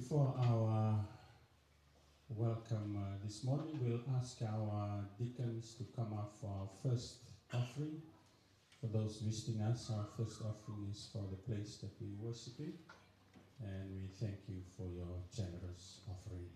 Before our welcome this morning, we'll ask our deacons to come up for our first offering. For those visiting us, our first offering is for the place that we worship in, and we thank you for your generous offering.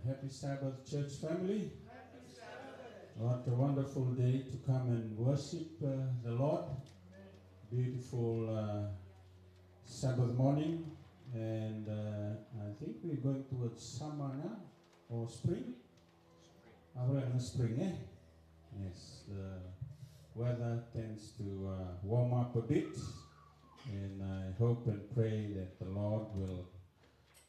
Happy Sabbath, church family. What a wonderful day to come and worship the Lord. Beautiful Sabbath morning, and I think we're going towards summer now, or spring. Spring, eh? Yes, the weather tends to warm up a bit, and I hope and pray that the Lord will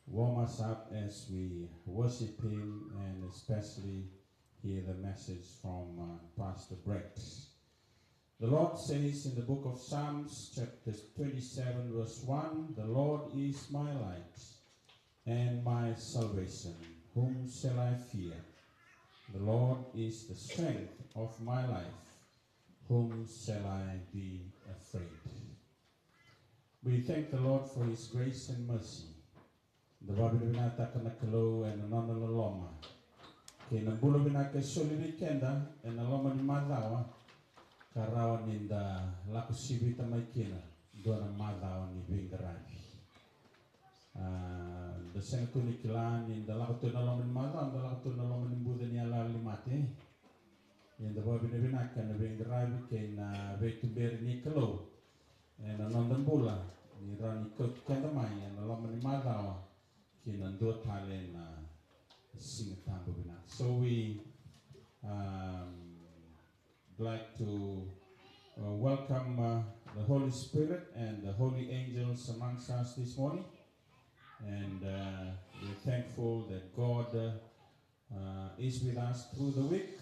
warm us up as we worship Him, and especially hear the message from Pastor Brett. The Lord says in the book of Psalms, chapter 27, verse 1, "The Lord is my light and my salvation. Whom shall I fear? The Lord is the strength of my life. Whom shall I be afraid?" We thank the Lord for His grace and mercy. The Bible binata kana kalo and anana loma. Kena bulu binaka soli weekenda and aloma ni madawa. Karawa ninda laku sibi tamaikina dona madawa ni bingarabi. The senakuni kilan in the laku tuna loma ni madawa, the laku tuna loma ni buda ni ala limate. In the Bible binaka na bingarabi kena vetumberi ni kalo and ananda bula ni rani kot kendamai and aloma ni madawa. So we like to welcome the Holy Spirit and the holy angels amongst us this morning, and we're thankful that God is with us through the week,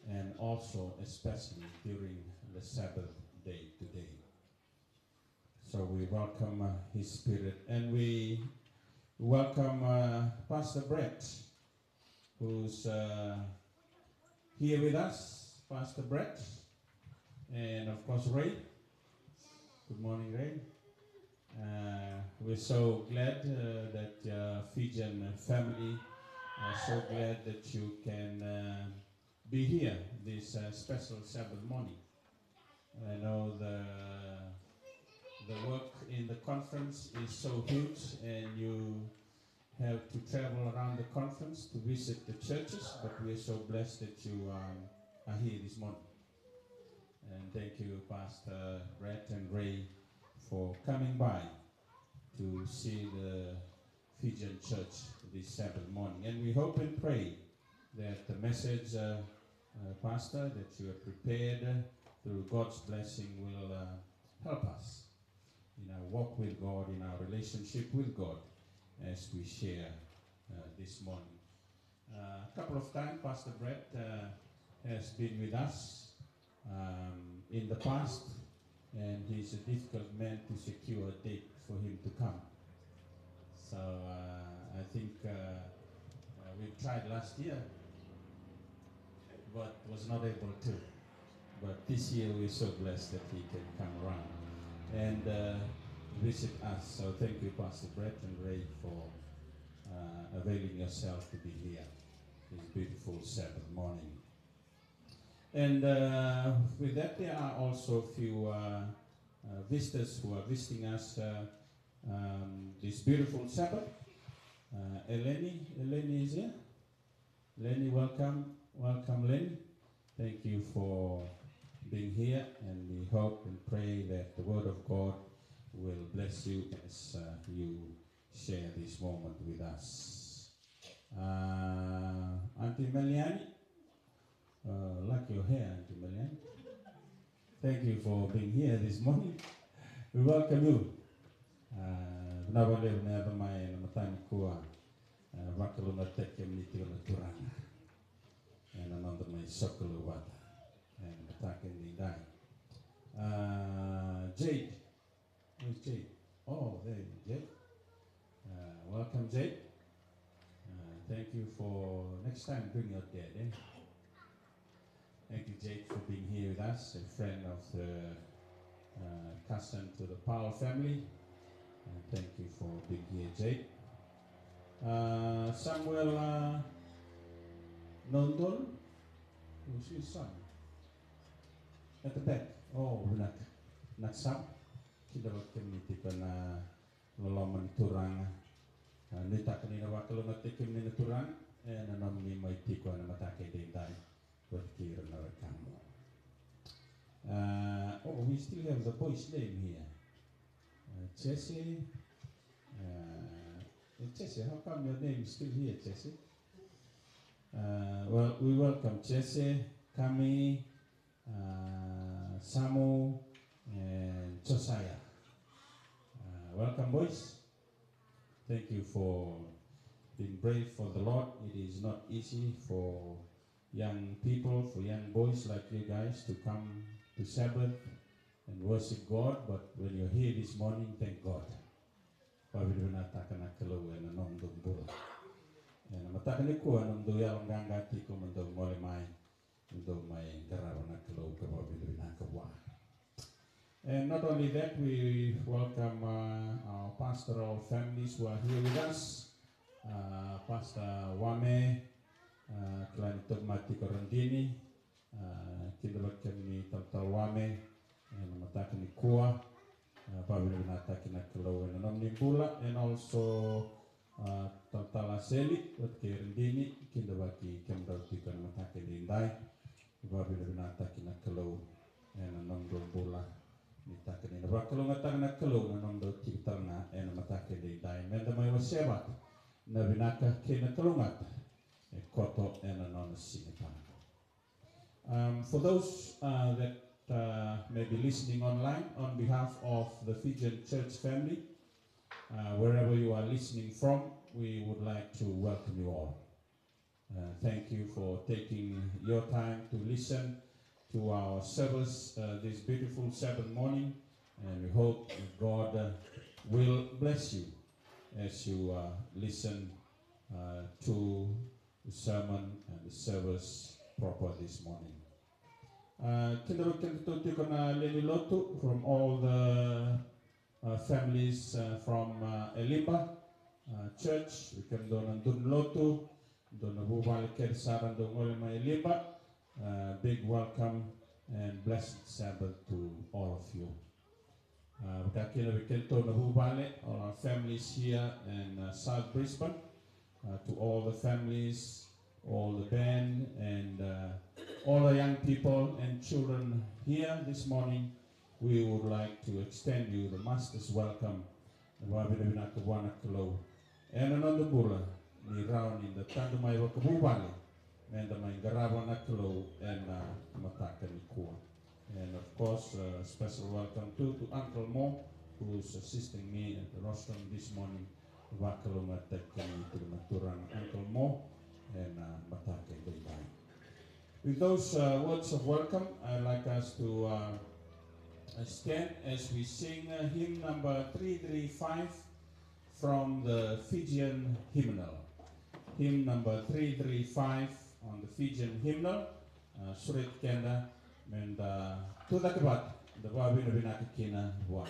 and also especially during the Sabbath day today. So we welcome His Spirit, and we welcome Pastor Brett, who's here with us. Pastor Brett, and of course Ray. Good morning, Ray. We're so glad that Fijian family are so glad that you can be here this special Sabbath morning. I know the work in the conference is so huge, and you have to travel around the conference to visit the churches, but we are so blessed that you are here this morning. And thank you, Pastor Brett and Ray, for coming by to see the Fijian church this Sabbath morning. And we hope and pray that the message, Pastor, that you have prepared through God's blessing will help us in our walk with God, in our relationship with God, as we share this morning. A couple of times, Pastor Brett has been with us in the past, and he's a difficult man to secure a date for him to come. So I think we tried last year, but was not able to. But this year we're so blessed that he can come around and visit us. So thank you, Pastor Brett and Ray, for availing yourself to be here this beautiful Sabbath morning. And with that, there are also a few visitors who are visiting us this beautiful Sabbath. Eleni is here. Lenny, welcome. Welcome, Lenny. Thank you for being here, and we hope and pray that the Word of God will bless you as you share this moment with us. Auntie Meliani, like your hair, Auntie Meliani. Thank you for being here this morning. We welcome you. Nabale never my namatani kua vakaluna teke miti na turana. And another my sokolo wata and attacking the die. Jade, where's Jade? Oh, there you go, Jade. Welcome, Jade. Thank you for next time bring your dad. Thank you, Jade, for being here with us, a friend of the cousin to the Powell family. And thank you for being here, Jade. Samuel Nondol, who's his son? At the back. Oh, Naksam. Kita community ko na lalaman turang nita kanina wakalo na tikim ni turang na namni may tiko na matake din dai berkira na rakamo. Oh, we still have the boy's name here. Jesse. Jesse, how come your name is still here, Jesse? Well, we welcome Jesse, Kami, Samu, and Josiah. Welcome, boys. Thank you for being brave for the Lord. It is not easy for young people, for young boys like you guys to come to Sabbath and worship God, but when you're here this morning, thank God. And not only that, we welcome our pastoral families who are here with us. Pastor Wame, Klan Tomati Korandini, Kinderlakani Tal Wame, and Matakani Kua, Pabilinataki Nakalo and Omnibula, and also Tantala Seli, what Kerendini, Kinderwaki, Kimberlaki and Mataki Dindai, Pabilinataki Nakalo and Omnibula. Nitakin na bakalungatang nakalung na nando titanga na matake di dai menda may wasebat na binaka kinakalungat e koto na non sinipang. For those that may be listening online, on behalf of the Fijian church family, wherever you are listening from, we would like to welcome you all. Thank you for taking your time to listen to our service this beautiful Sabbath morning, and we hope that God will bless you as you listen to the sermon and the service proper this morning. From all the families from Elimba Church, we can don lotu, don abubal kersaran don olema Elimba. Big welcome and blessed Sabbath to all of you. All our families here in South Brisbane, to all the families, all the band, and all the young people and children here this morning, we would like to extend you the Master's welcome. And another bula, ni round in the Tandumai Wakabubali. And of course, special welcome to Uncle Mo, who's assisting me at the rostrum this morning. Wakalunga Tekani Maturan Uncle Mo and Matake Bimbai. With those words of welcome, I'd like us to stand as we sing hymn number 335 from the Fijian hymnal. Hymn number 335 on the Fijian hymnal. Surit Kenda and Tudakabat, the Babina Binakina one.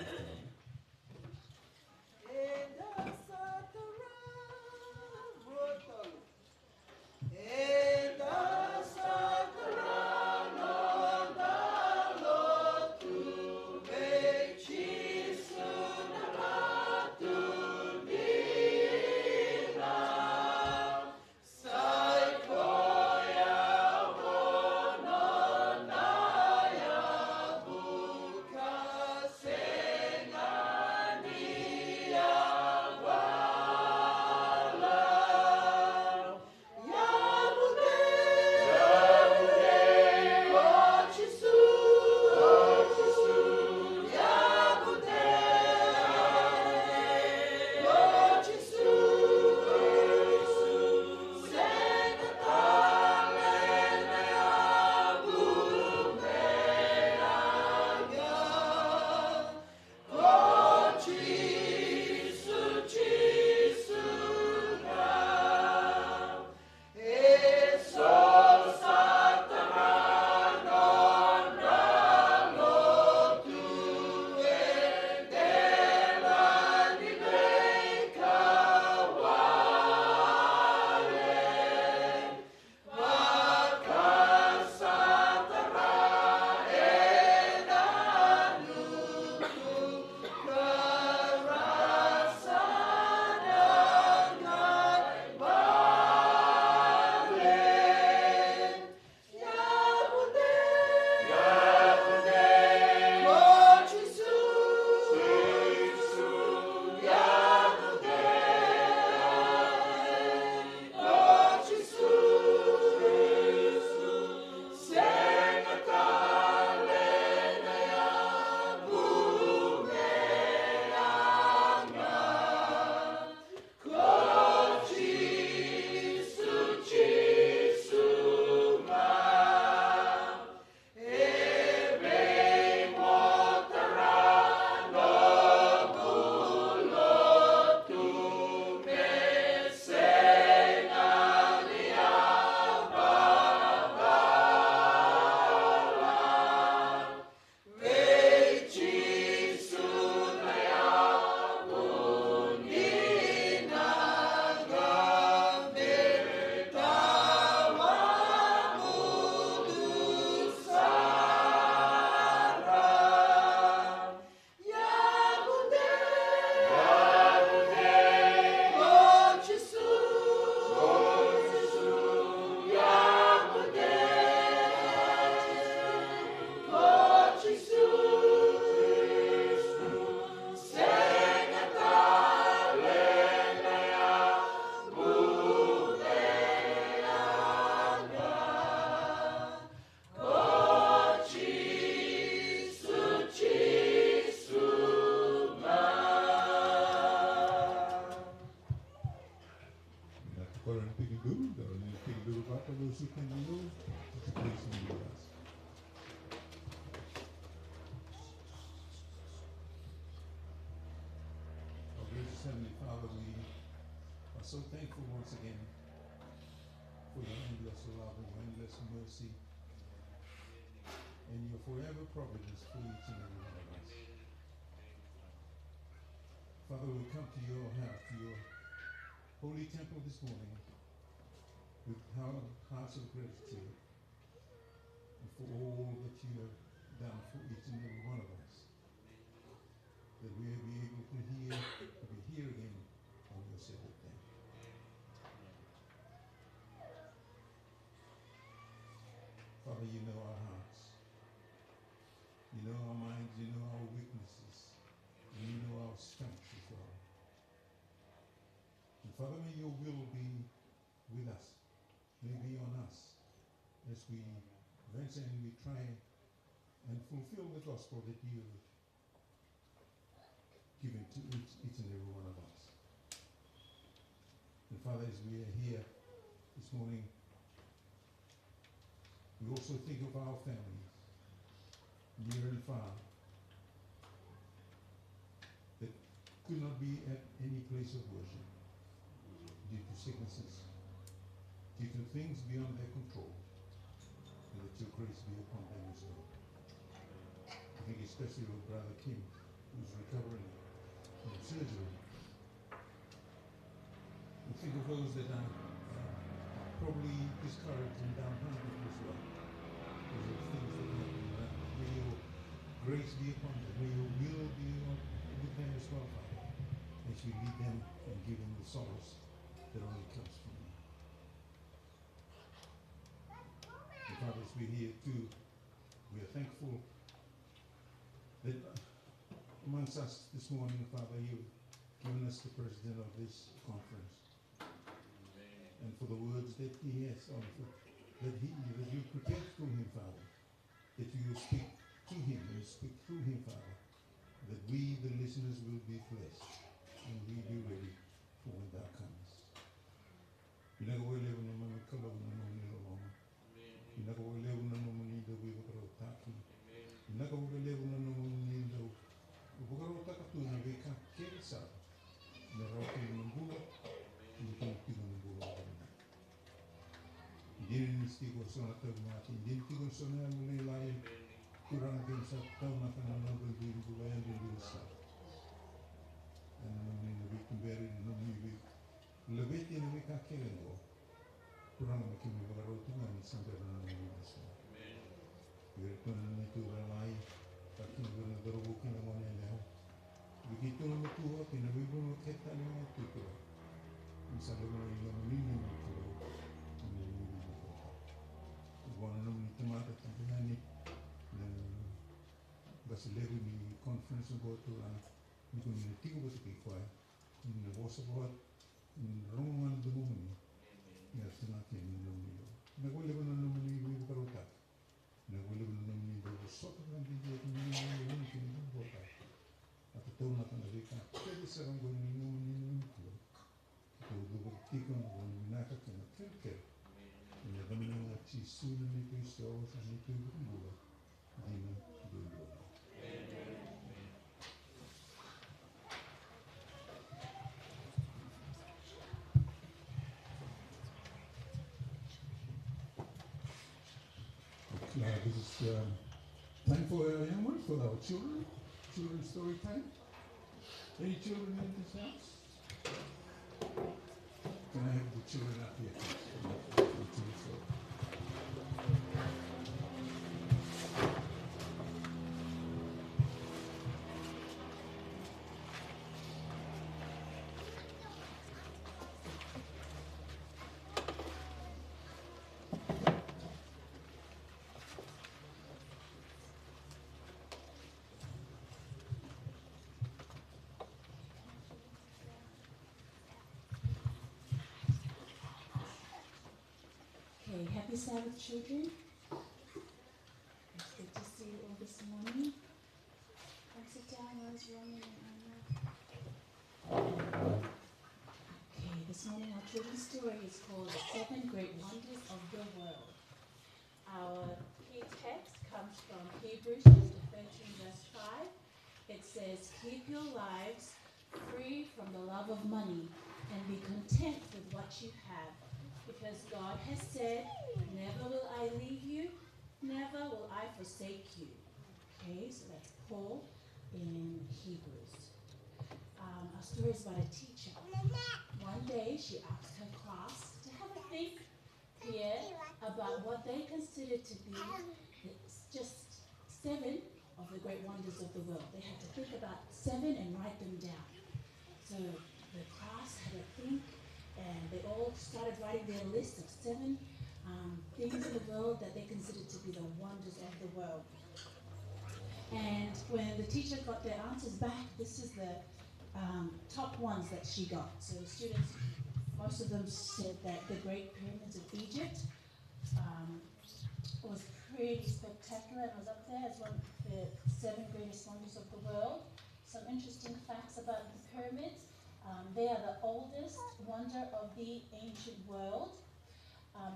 Heavenly Father, we are so thankful once again for your endless love and your endless mercy and your forever providence for each and every one of us. Father, we come to your house, to your holy temple this morning with hearts of gratitude and for all that you have done for each and every one of us, that we will be able to be here again on your Sabbath day. Father, you know our hearts, you know our minds, you know our weaknesses, and you know our strengths as well. And Father, may your will be with us, may be on us as we venture and we try and fulfill the gospel that you given to each and every one of us. And Father, as we are here this morning, we also think of our families, near and far, that could not be at any place of worship due to sicknesses, due to things beyond their control, and that your grace be upon them as well. I think especially with Brother Kim, who's recovering from surgery. We think of those that are probably discouraged and downhearted as well, because of things that happen around. May your grace be upon them. May your will be with them as well, Father, as we lead them and give them the solace that only comes from you. And Father, as we're here too, we are thankful that amongst us this morning, Father, you've given us the president of this conference. And for the words that he has, that you prepared through him, Father, that you will speak to him and speak through him, Father, that we, the listeners, will be blessed and we be ready for when thou comes. We never will live in a moment, we never will live in a moment, we will go taki. We never will live in a moment, we will go taki na veka kesa. Na rauti na mbula, ni kong mbula. Hindi stigo sona tagmati, hindi tigo sona mulilay, kurang din sa tao na kananong din bulayan din sa. Ano naman yung nabikimberi, naman labit yung nabikakilin ko. Kurang makimibaro ito nga, isang gano'n na naman sa. Pero kung nito lalay, pati nagdarubukin ang mga nila, begitu naman ito, pinabibo mo kita niya ito. Isang naman yung naman ito. Buwan naman ito mata tampihan ni Basileru ni conference ng boto ang hindi ko minitigo ba sa kikway hindi nabosa ko at rungan dumumi nasa natin yung nilo nagwala ba na naman yung karotak nagwala ba na naman yung dabusot ang hindi at yung kinibota at ito na kanalika pwede sa rang gawin yung naman ito dubagtikon kung minakak na filter dami ng sisunan ni Kristo sa nito yung buwa hindi na dulo. This is time for a young one, for our children. Children's story time. Any children in this house? Can I have the children up here, please? Happy Sabbath, children. It's good to see you all this morning. Come sit down, Rose, Roman, and Anna. Okay, this morning our children's story is called The 7 Great Wonders of the World. Our key text comes from Hebrews chapter 13, verse 5. It says, "Keep your lives free from the love of money and be content with what you have. Because God has said, never will I leave you, never will I forsake you." Okay, so that's Paul in Hebrews. Our story is about a teacher. One day she asked her class to have a think here about what they considered to be just 7 of the great wonders of the world. They had to think about 7 and write them down. So the class had a think, and they all started writing their list of 7 things in the world that they considered to be the wonders of the world. And when the teacher got their answers back, this is the top ones that she got. So the students, most of them said that the Great Pyramids of Egypt was pretty spectacular and was up there as one of the 7 greatest wonders of the world. some interesting facts about the pyramids. They are the oldest wonder of the ancient world.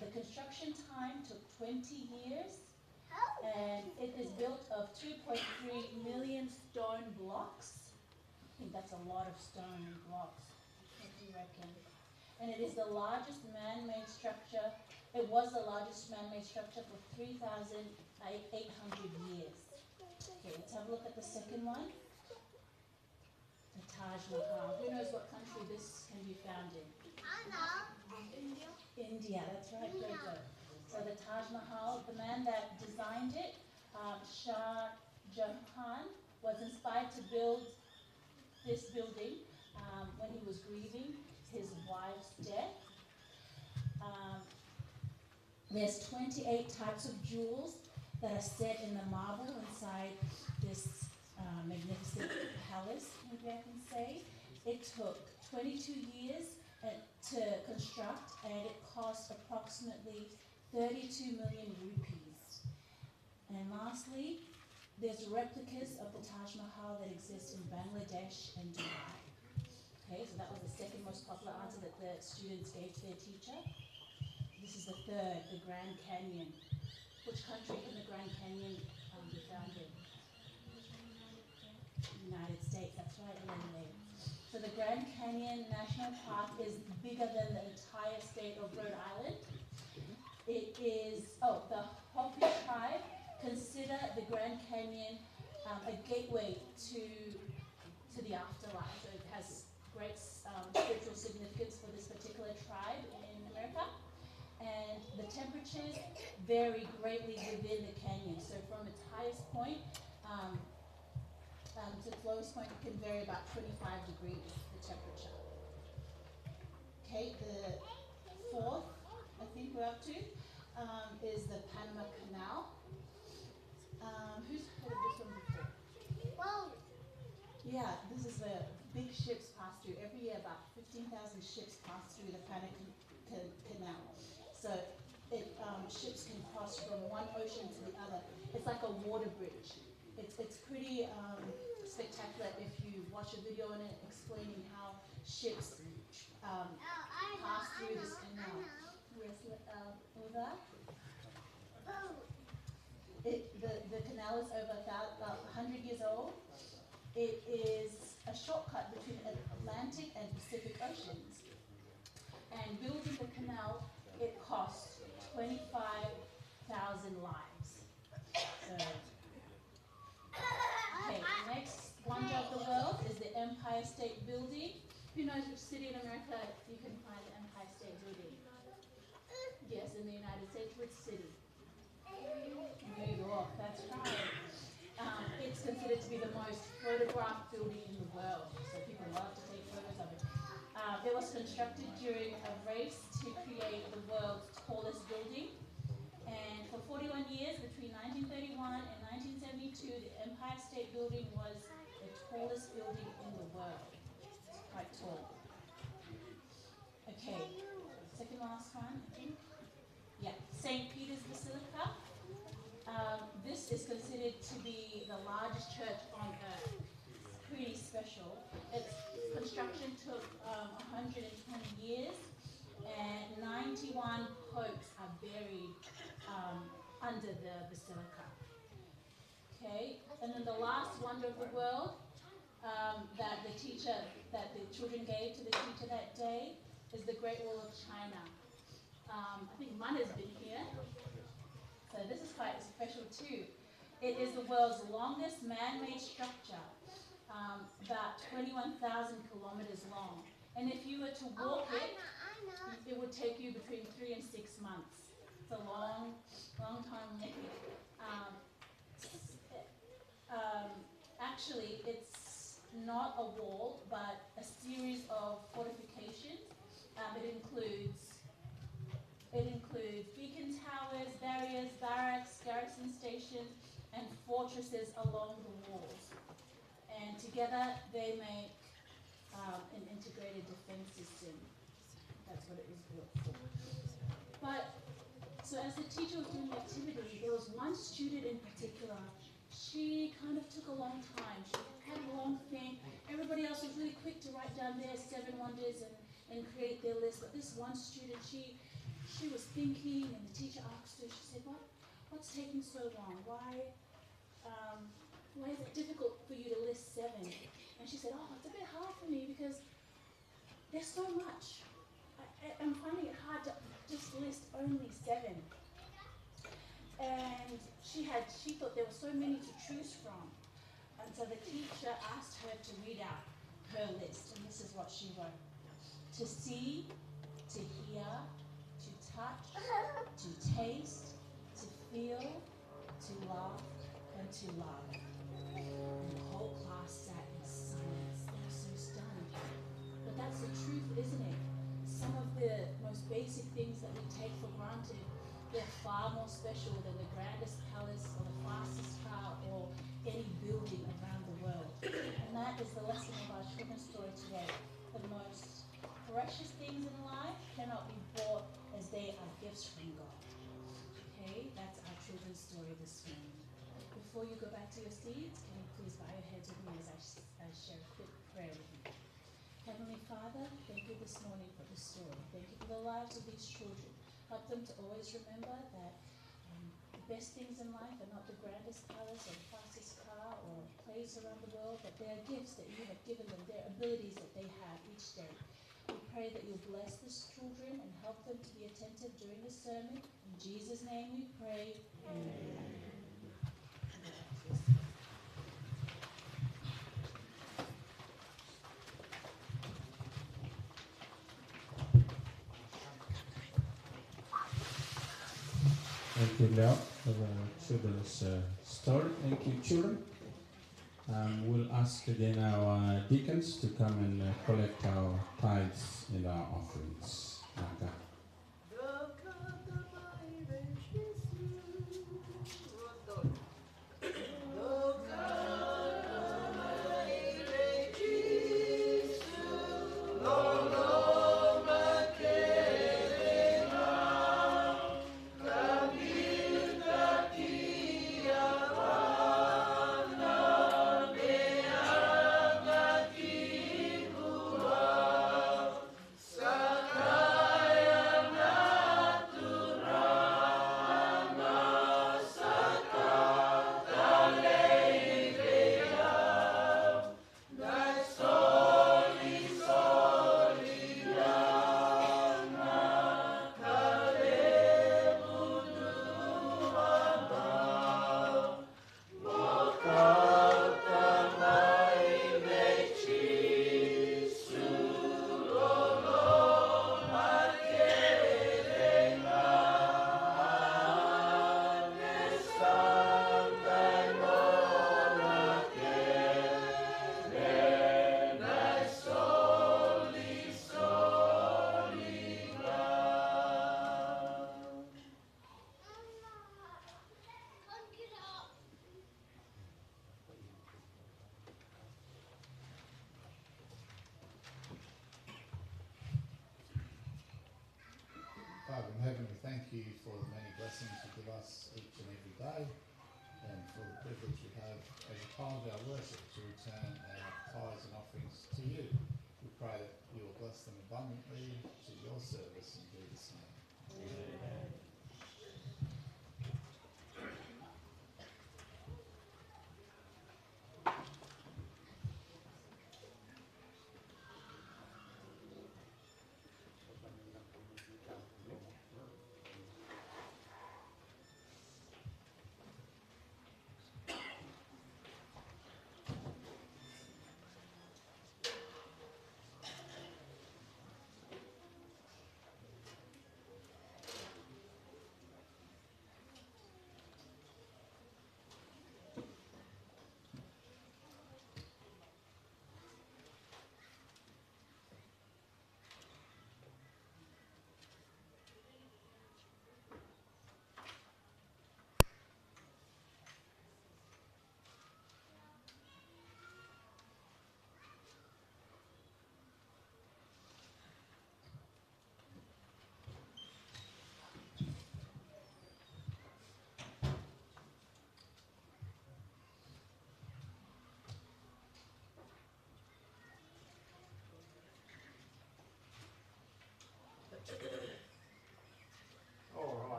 The construction time took 20 years, and it is built of 2.3 million stone blocks. I think that's a lot of stone blocks. What do you reckon? And it is the largest man-made structure. It was the largest man-made structure for 3,800 years. Okay, let's have a look at the second one. The Taj Mahal. Who knows what country this can be found in? India, that's right, Jojo. So the Taj Mahal, the man that designed it, Shah Jahan, was inspired to build this building when he was grieving his wife's death. There's 28 types of jewels that are set in the marble inside this magnificent palace, maybe I can say. It took 22 years to construct, and it cost approximately 32 million rupees. And lastly, there's replicas of the Taj Mahal that exist in Bangladesh and Dubai. Okay, so that was the second most popular answer that the students gave to their teacher. This is the third, the Grand Canyon. Which country can the Grand Canyon be found in? United States, that's right, Elaine. So the Grand Canyon National Park is bigger than the entire state of Rhode Island. It is, the Hopi tribe consider the Grand Canyon a gateway to the afterlife. So it has great spiritual significance for this particular tribe in America. And the temperatures vary greatly within the canyon. So from its highest point to its lowest point, it can vary about 25 degrees, the temperature. Okay, the fourth, I think we're up to, is the Panama Canal. Who's heard of this one before? Whoa. Yeah, this is where big ships pass through. Every year, about 15,000 ships pass through the Panama Canal. So ships can cross from one ocean to the other. It's like a water bridge. It's pretty spectacular if you watch a video on it explaining how ships pass through this canal. Yes, over. The canal is over 100 years old. It is a shortcut between the Atlantic and Pacific Oceans. And building the canal, it cost 25,000 lives. So, okay, next wonder of the world is the Empire State Building. Who knows which city in America you can find the Empire State Building? Yes, in the United States. Which city? New York, that's right. It's considered to be the most photographed building in the world, so people love to take photos of it. It was constructed during a race to create the world's tallest building. And for 41 years, between 1931 and 1972, the Empire State Building was the tallest building in the world. It's quite tall. Okay, second last one, I think. Yeah, St. Peter's Basilica. This is considered to be the largest church on earth. It's pretty special. Its construction took 120 years, and 91 popes are buried under the basilica. Okay, and then the last wonder of the world that the children gave to the teacher that day is the Great Wall of China. I think Mun has been here. So this is quite special too. It is the world's longest man-made structure, about 21,000 kilometers long. And if you were to walk it would take you between 3 and 6 months. It's a long time walking. Actually, it's not a wall, but a series of fortifications. It includes beacon towers, barriers, barracks, garrison stations, and fortresses along the walls. And together they make an integrated defense system. That's what it was built for. But, so as the teacher was doing the activity, there was one student in particular. She kind of took a long time. She had a long thing. Everybody else was really quick to write down their 7 wonders and create their list. But this one student, she was thinking, and the teacher asked her, she said, what's taking so long? Why is it difficult for you to list 7? And she said, it's a bit hard for me because there's so much. I'm finding it hard to just list only 7. And she thought there were so many to choose from. And so the teacher asked her to read out her list. And this is what she wrote. To see, to hear, to touch, to taste, to feel, to laugh, and to love. And the whole class sat in silence. They were so stunned. But that's the truth, isn't it? Some of the most basic things that we take for granted, they're far more special than the grandest palace or the fastest car or any building around the world. And that is the lesson of our children's story today. The most precious things in life cannot be bought as they are gifts from God. Okay, that's our children's story this morning. Before you go back to your seats, can you please bow your heads with me as I share a quick prayer with you. Heavenly Father, thank you this morning for this story. Thank you for the lives of these children. Help them to always remember that the best things in life are not the grandest palace or the fastest car or place around the world, but they are gifts that you have given them, their abilities that they have each day. We pray that you'll bless these children and help them to be attentive during the sermon. In Jesus' name we pray. Amen. Thank you, Leo, for the children's story. Thank you, children. We'll ask again our deacons to come and collect our tithes and our offerings. Okay. Father in heaven, we thank you for the many blessings you give us each and every day, and for the privilege we have as a part of our worship to return our tithes and offerings to you. We pray that you will bless them abundantly to your service in Jesus' name. Amen.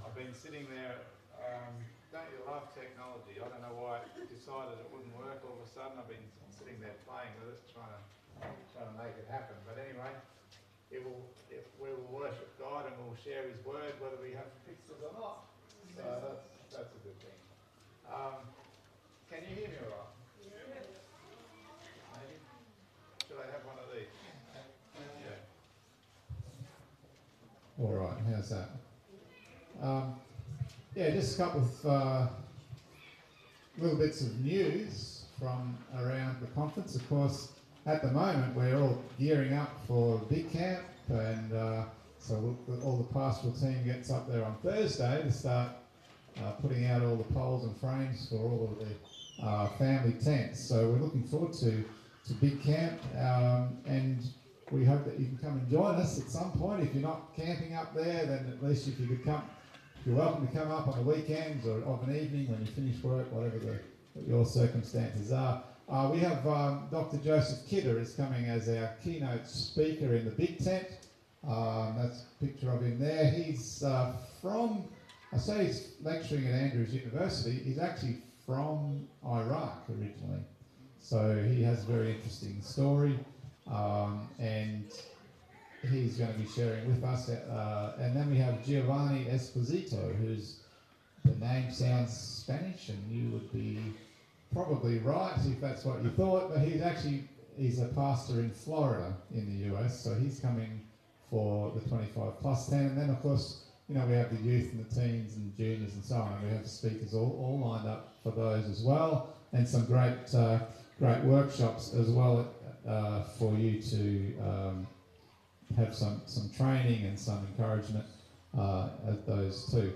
I've been sitting there, don't you love technology? I don't know why it decided it wouldn't work all of a sudden. I've been sitting there playing with it, trying to make it happen. But anyway, we will worship God and we'll share His word whether we have pictures or not. So that's a good thing. Can you hear me all right? Maybe? Should I have one of these? Yeah. All right, how's that? Yeah, just a couple of little bits of news from around the conference. Of course, at the moment we're all gearing up for big camp, and so all the pastoral team gets up there on Thursday to start putting out all the poles and frames for all of the family tents. So we're looking forward to big camp, and we hope that you can come and join us at some point. If you're not camping up there, then at least if you could come, you're welcome to come up on the weekends or of an evening when you finish work, whatever your circumstances are. We have Dr. Joseph Kidder is coming as our keynote speaker in the big tent. That's a picture of him there. He's I say he's lecturing at Andrews University. He's actually from Iraq originally. So he has a very interesting story, and he's going to be sharing with us. And then we have Giovanni Esposito, the name sounds Spanish, and you would be probably right if that's what you thought, but he's a pastor in Florida in the US, so he's coming for the 25 plus 10. And then of course, we have the youth and the teens and juniors and so on, and we have speakers all lined up for those as well, and some great workshops as well for you to have some training and some encouragement at those too.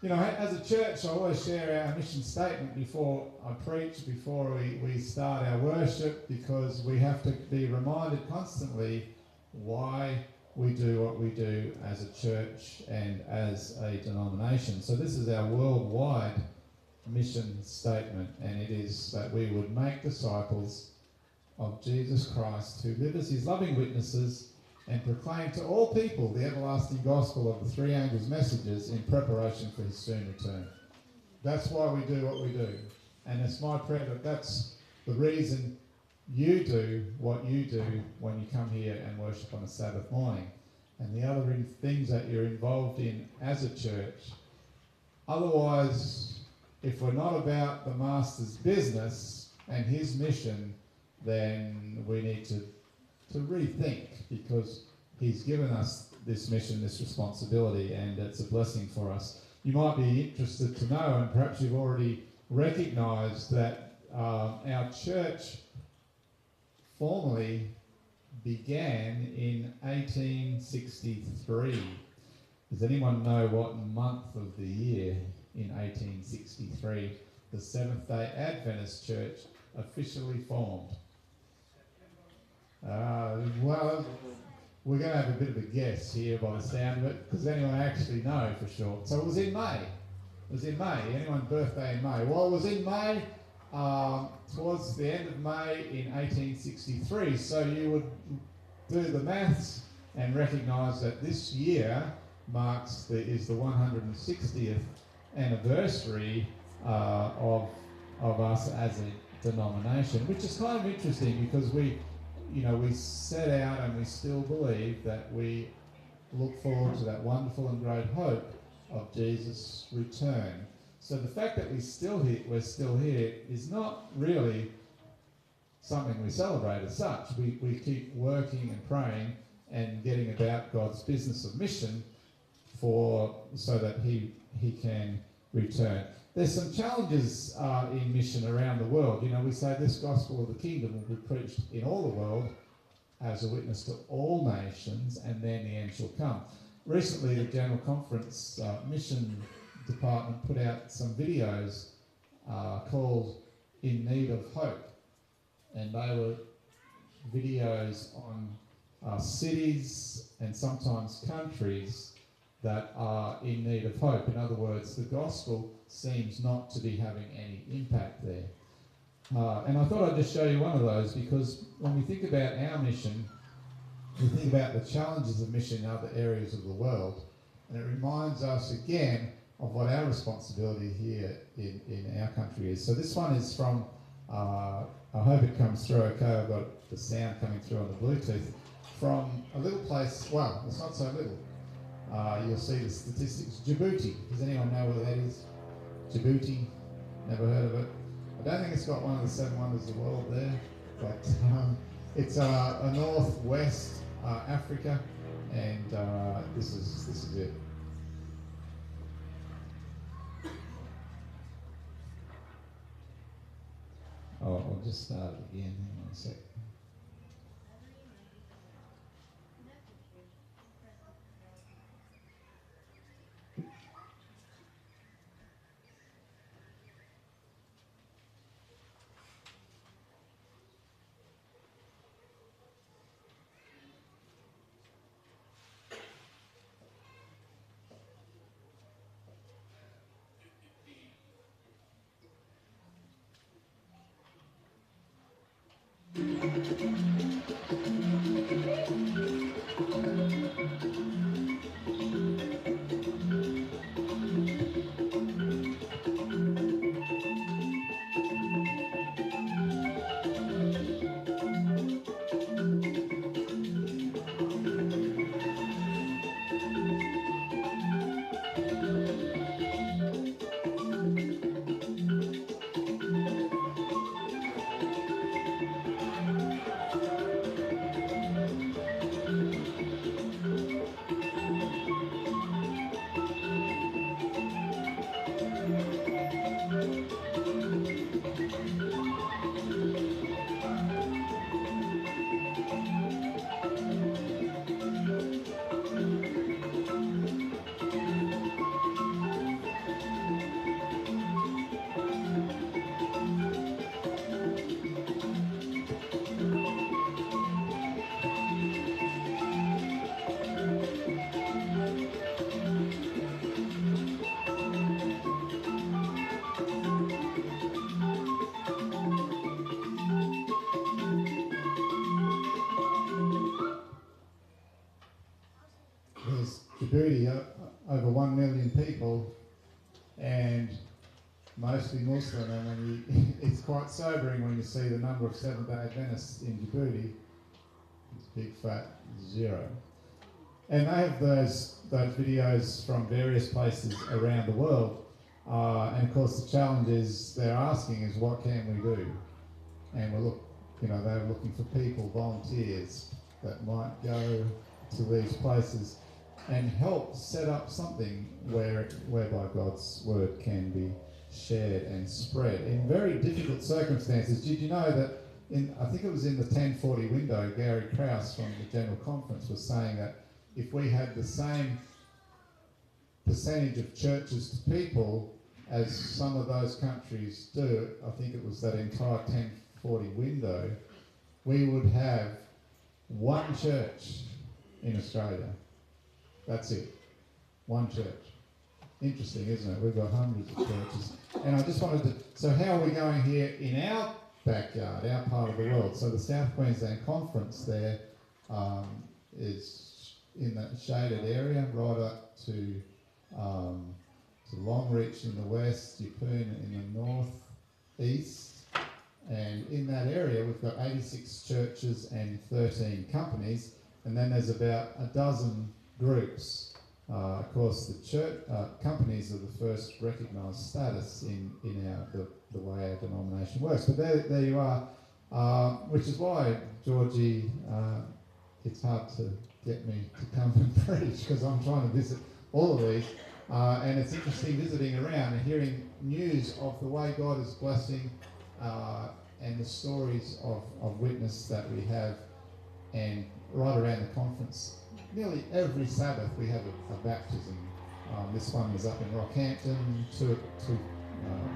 As a church, I always share our mission statement before I preach, before we start our worship, because we have to be reminded constantly why we do what we do as a church and as a denomination. So this is our worldwide mission statement, and it is that we would make disciples of Jesus Christ who live as His loving witnesses and proclaim to all people the everlasting gospel of the three angels' messages in preparation for His soon return. That's why we do what we do. And it's my prayer that that's the reason you do what you do when you come here and worship on a Sabbath morning. And the other things that you're involved in as a church. Otherwise, if we're not about the Master's business and His mission, then we need to rethink, because He's given us this mission, this responsibility, and it's a blessing for us. You might be interested to know, and perhaps you've already recognised that our church formally began in 1863. Does anyone know what month of the year in 1863 the Seventh-day Adventist Church officially formed? Well, we're going to have a bit of a guess here by the sound of it. Does anyone actually know for sure? So it was in May. It was in May. Anyone's birthday in May? Well, it was in May, towards the end of May in 1863. So you would do the maths and recognise that this year is the 160th anniversary of us as a denomination, which is kind of interesting because we set out and we still believe that we look forward to that wonderful and great hope of Jesus' return. So the fact that we're still here is not really something we celebrate as such. We keep working and praying and getting about God's business of mission so that He can return. There's some challenges in mission around the world. We say this gospel of the kingdom will be preached in all the world as a witness to all nations, and then the end shall come. Recently, the General Conference Mission Department put out some videos called In Need of Hope, and they were videos on cities and sometimes countries that are in need of hope. In other words, the gospel seems not to be having any impact there. And I thought I'd just show you one of those, because when we think about our mission, we think about the challenges of mission in other areas of the world, and it reminds us again what our responsibility here in our country is. So this one is from, I hope it comes through okay, I've got the sound coming through on the Bluetooth, from a little place, well, it's not so little. You'll see the statistics. Djibouti, does anyone know where that is? Djibouti, never heard of it. I don't think it's got one of the 7 wonders of the world there, but it's a northwest Africa, and this is it. Oh, I'll just start it again. Hang on a sec. Djibouti, over 1 million people, and mostly Muslim, and when it's quite sobering when you see the number of Seventh-day Adventists in Djibouti. It's big fat 0. And they have those videos from various places around the world, and of course the challenge is they're asking is what can we do? And they're looking for people, volunteers that might go to these places and help set up something whereby God's word can be shared and spread in very difficult circumstances. Did you know that I think it was in the 1040 window, Gary Krause from the General Conference was saying that if we had the same percentage of churches to people as some of those countries do, I think it was that entire 1040 window, we would have one church in Australia. That's it. One church. Interesting, isn't it? We've got hundreds of churches. And I just wanted to... So how are we going here in our backyard, our part of the world? So the South Queensland Conference there is in that shaded area right up to Longreach in the west, Yeppoon in the north east. And in that area we've got 86 churches and 13 companies. And then there's about a dozen groups. Of course, the church companies are the first recognised status in the way our denomination works. But there you are, which is why, Georgie, it's hard to get me to come and preach because I'm trying to visit all of these. And it's interesting visiting around and hearing news of the way God is blessing and the stories of witness that we have. And right around the conference, nearly every Sabbath we have a baptism. This one was up in Rockhampton, two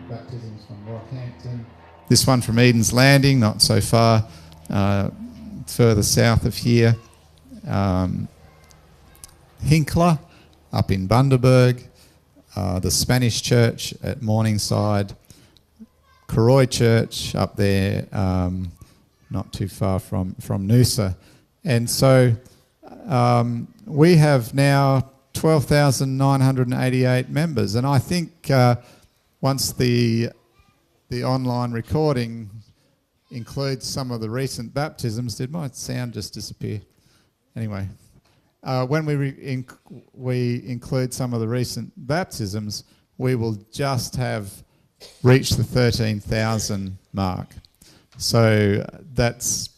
baptisms from Rockhampton. This one from Eden's Landing, not so far, further south of here. Hinkler, up in Bundaberg. The Spanish Church at Morningside. Karoi Church up there, not too far from Noosa. And so we have now 12,988 members. And I think once the online recording includes some of the recent baptisms, did my sound just disappear? Anyway, when we include some of the recent baptisms, we will just have reached the 13,000 mark. So that's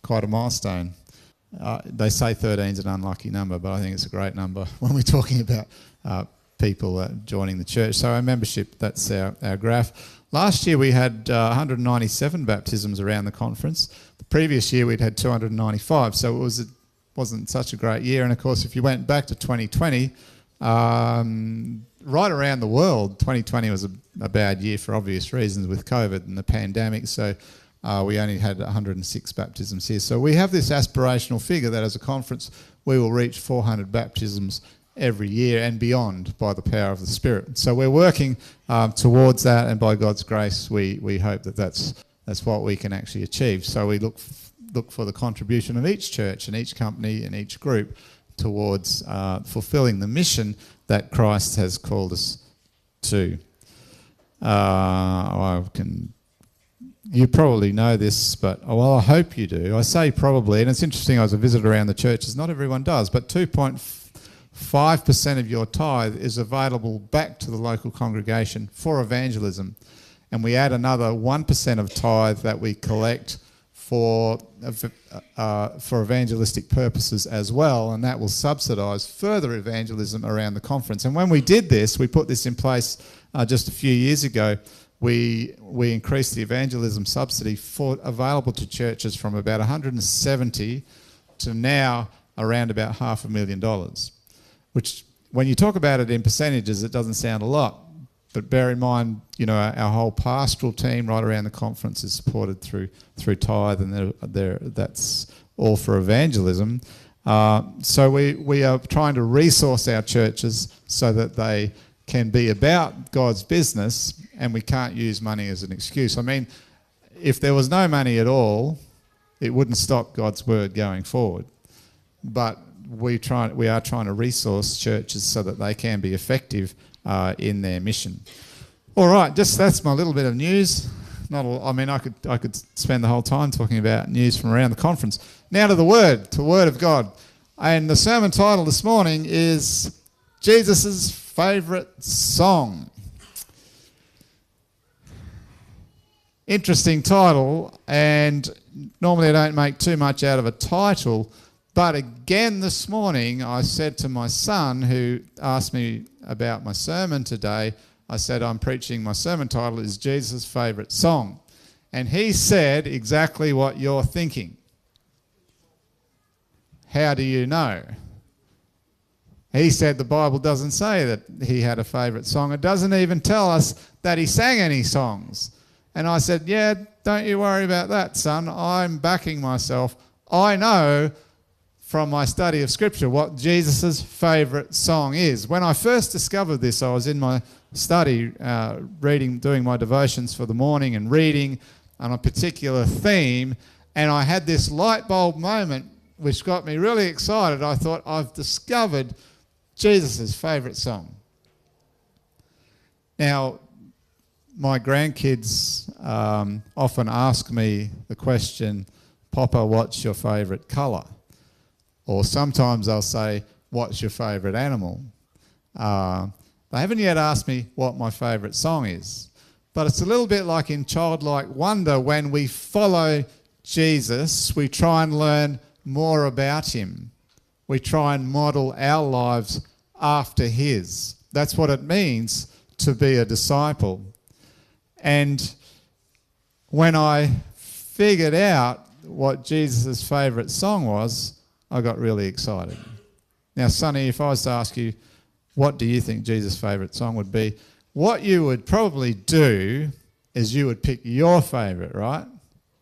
quite a milestone. They say 13 is an unlucky number, but I think it's a great number when we're talking about people joining the church. So our membership, that's our graph. Last year we had 197 baptisms around the conference. The previous year we'd had 295, so it wasn't such a great year. And of course, if you went back to 2020, right around the world, 2020 was a bad year for obvious reasons with COVID and the pandemic. So we only had 106 baptisms here. So we have this aspirational figure that as a conference we will reach 400 baptisms every year and beyond by the power of the Spirit. So we're working towards that, and by God's grace we hope that that's what we can actually achieve. So we look for the contribution of each church and each company and each group towards fulfilling the mission that Christ has called us to. You probably know this, but I hope you do. I say probably, and it's interesting, I was a visitor around the churches, not everyone does, but 2.5% of your tithe is available back to the local congregation for evangelism. And we add another 1% of tithe that we collect for evangelistic purposes as well, and that will subsidise further evangelism around the conference. And when we did this, we put this in place just a few years ago. We increased the evangelism subsidy available to churches from about 170 to now around about $500,000, which when you talk about it in percentages, it doesn't sound a lot. But bear in mind, our whole pastoral team right around the conference is supported through tithe, and that's all for evangelism. So we are trying to resource our churches so that they can be about God's business, and we can't use money as an excuse. I mean, if there was no money at all, it wouldn't stop God's word going forward. But we are trying to resource churches so that they can be effective in their mission. All right, that's my little bit of news. I could spend the whole time talking about news from around the conference. Now to the Word of God. And the sermon title this morning is Jesus' Favourite Song. Interesting title, and normally I don't make too much out of a title, but again this morning I said to my son, who asked me about my sermon today, I said my sermon title is Jesus' Favourite Song. And he said exactly what you're thinking. How do you know? He said the Bible doesn't say that he had a favourite song. It doesn't even tell us that he sang any songs. And I said, yeah, don't you worry about that, son. I'm backing myself. I know from my study of Scripture what Jesus' favourite song is. When I first discovered this, I was in my study doing my devotions for the morning and reading on a particular theme, and I had this light bulb moment which got me really excited. I thought, I've discovered Jesus' favourite song. Now, my grandkids often ask me the question, Papa, what's your favourite colour? Or sometimes they'll say, what's your favourite animal? They haven't yet asked me what my favourite song is. But it's a little bit like in childlike wonder. When we follow Jesus, we try and learn more about him. We try and model our lives after his. That's what it means to be a disciple. And when I figured out what Jesus' favourite song was, I got really excited. Now, Sonny, if I was to ask you, what do you think Jesus' favourite song would be? What you would probably do is you would pick your favourite, right?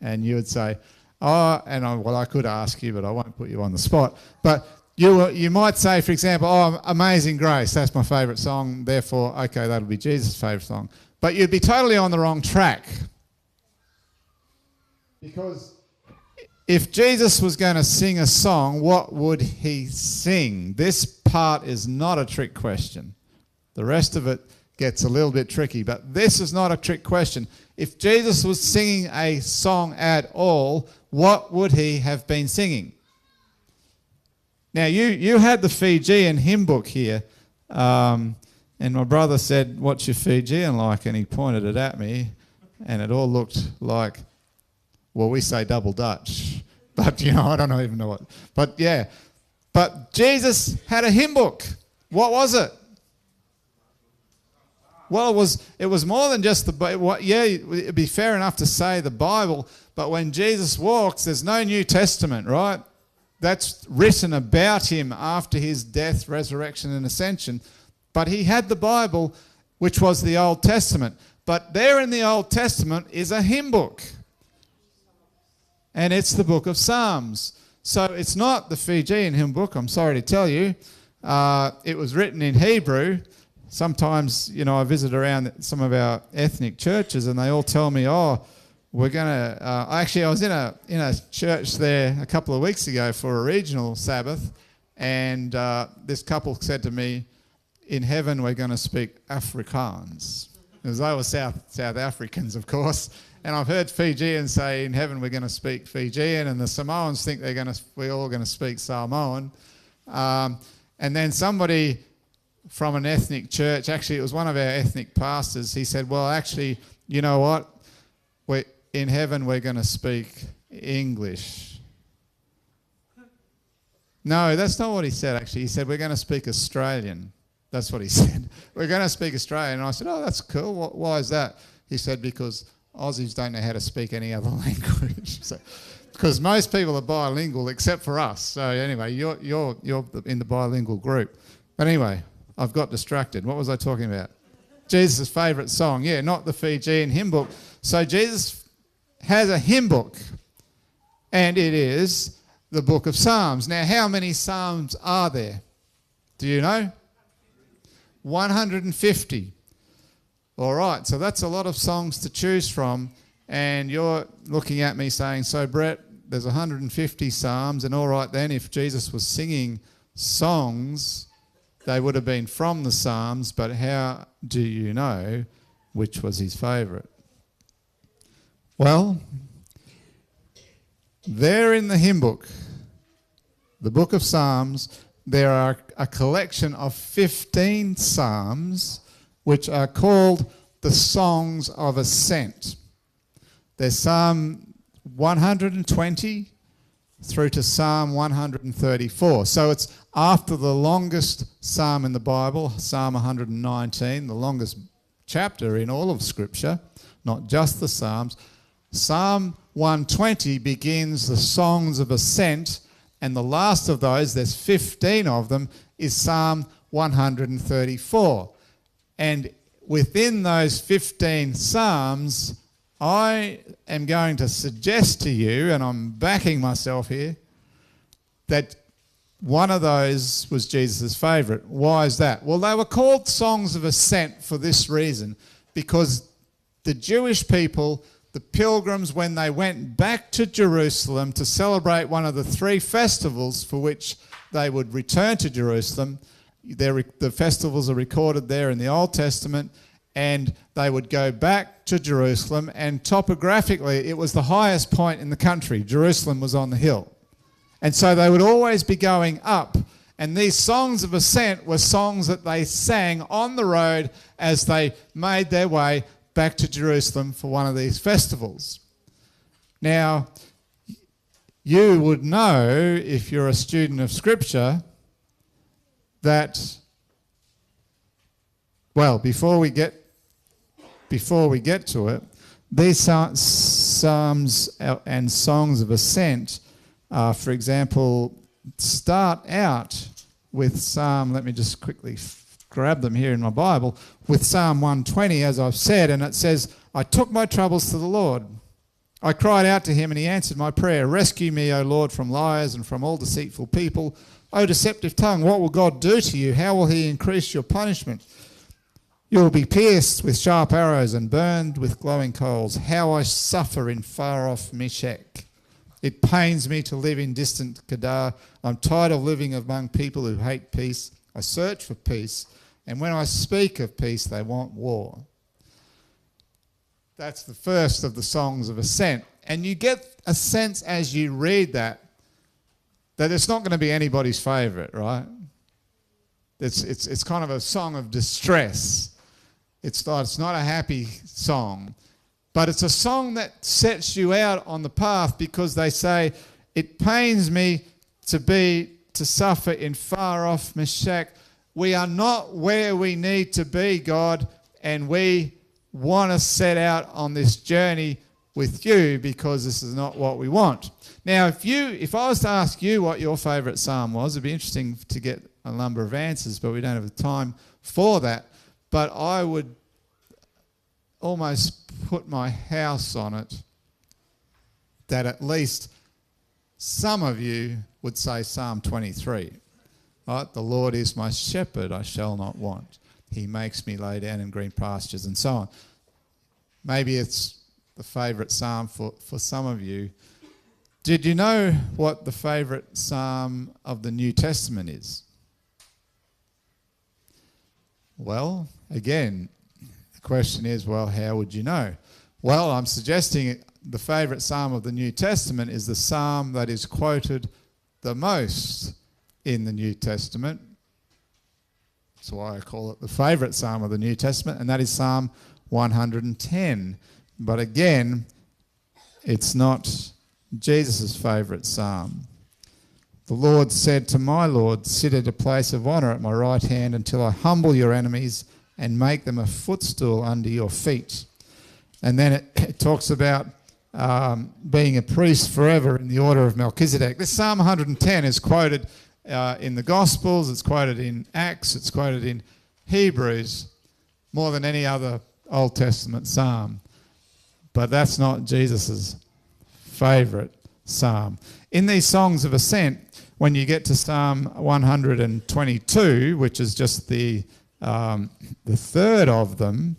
And you would say, I could ask you, but I won't put you on the spot. But you might say, for example, Amazing Grace, that's my favourite song, therefore, okay, that'll be Jesus' favourite song. But you'd be totally on the wrong track. Because if Jesus was going to sing a song, what would he sing? This part is not a trick question. The rest of it gets a little bit tricky, but this is not a trick question. If Jesus was singing a song at all, what would he have been singing? Now, you had the Fijian hymn book here, and my brother said, "What's your Fijian like?" And he pointed it at me, and it all looked like, well, we say double Dutch, but, I don't even know what. But, yeah. But Jesus had a hymn book. What was it? Well, it was more than just it'd be fair enough to say the Bible, but when Jesus walks, there's no New Testament, right? That's written about him after his death, resurrection, and ascension. But he had the Bible, which was the Old Testament. But there in the Old Testament is a hymn book. And it's the book of Psalms. So it's not the Fijian hymn book, I'm sorry to tell you. It was written in Hebrew. Sometimes, I visit around some of our ethnic churches and they all tell me, we're going to... actually, I was in a church there a couple of weeks ago for a regional Sabbath, and this couple said to me, in heaven we're going to speak Afrikaans. Because they were South Africans, of course. And I've heard Fijians say in heaven we're going to speak Fijian, and the Samoans think we're all going to speak Samoan. And then somebody from an ethnic church, actually it was one of our ethnic pastors, he said, well, actually, you know what? In heaven we're going to speak English. No, that's not what he said, actually. He said, we're going to speak Australian. That's what he said. We're going to speak Australian. And I said, that's cool. Why is that? He said, because Aussies don't know how to speak any other language. Because most people are bilingual except for us. So anyway, you're in the bilingual group. But anyway, I've got distracted. What was I talking about? Jesus' favourite song. Yeah, not the Fijian hymn book. So Jesus has a hymn book, and it is the book of Psalms. Now, how many Psalms are there? Do you know? 150. All right, so that's a lot of songs to choose from, and you're looking at me saying, so Brett, there's 150 Psalms, and all right then, if Jesus was singing songs, they would have been from the Psalms, but how do you know which was his favourite? Well, there in the hymn book, the book of Psalms, there are a collection of 15 Psalms which are called the Songs of Ascent. There's Psalm 120 through to Psalm 134. So it's after the longest psalm in the Bible, Psalm 119, the longest chapter in all of Scripture, not just the Psalms. Psalm 120 begins the Songs of Ascent, and the last of those, there's 15 of them, is Psalm 134. And within those 15 Psalms, I am going to suggest to you, and I'm backing myself here, that one of those was Jesus' favourite. Why is that? Well, they were called Songs of Ascent for this reason, because the Jewish people, the pilgrims, when they went back to Jerusalem to celebrate one of the three festivals for which they would return to Jerusalem, the festivals are recorded there in the Old Testament, and they would go back to Jerusalem, and topographically it was the highest point in the country. Jerusalem was on the hill. And so they would always be going up, and these songs of ascent were songs that they sang on the road as they made their way back to Jerusalem for one of these festivals. Now, you would know, if you're a student of Scripture, that, well, before we get to it, these psalms and songs of ascent, for example, start out with Psalm, let me just quickly grab them here in my Bible, with Psalm 120, as I've said, and it says, I took my troubles to the Lord. I cried out to him, and he answered my prayer. Rescue me, O Lord, from liars and from all deceitful people. O deceptive tongue, what will God do to you? How will he increase your punishment? You will be pierced with sharp arrows and burned with glowing coals. How I suffer in far-off Meshech. It pains me to live in distant Kedar. I'm tired of living among people who hate peace. I search for peace, and when I speak of peace, they want war. That's the first of the songs of ascent. And you get a sense as you read that it's not going to be anybody's favourite, right? It's kind of a song of distress. It's not a happy song. But it's a song that sets you out on the path, because they say, it pains me to suffer in far off Meshach. We are not where we need to be, God, and we want to set out on this journey with you, because this is not what we want. Now, if I was to ask you what your favourite psalm was, it'd be interesting to get a number of answers, but we don't have the time for that. But I would almost put my house on it that at least some of you would say Psalm 23. Right? The Lord is my shepherd, I shall not want. He makes me lie down in green pastures, and so on. Maybe it's the favourite psalm for some of you. Did you know what the favourite psalm of the New Testament is? Well, again, the question is, well, how would you know? Well, I'm suggesting the favourite psalm of the New Testament is the psalm that is quoted the most in the New Testament. That's why I call it the favourite psalm of the New Testament, and that is Psalm 110. But again, it's not Jesus' favourite psalm. The Lord said to my Lord, sit at a place of honour at my right hand until I humble your enemies and make them a footstool under your feet. And then it talks about being a priest forever in the order of Melchizedek. This Psalm 110 is quoted in the Gospels, it's quoted in Acts, it's quoted in Hebrews, more than any other Old Testament psalm. But that's not Jesus' favourite psalm. In these songs of ascent, when you get to Psalm 122, which is just the third of them,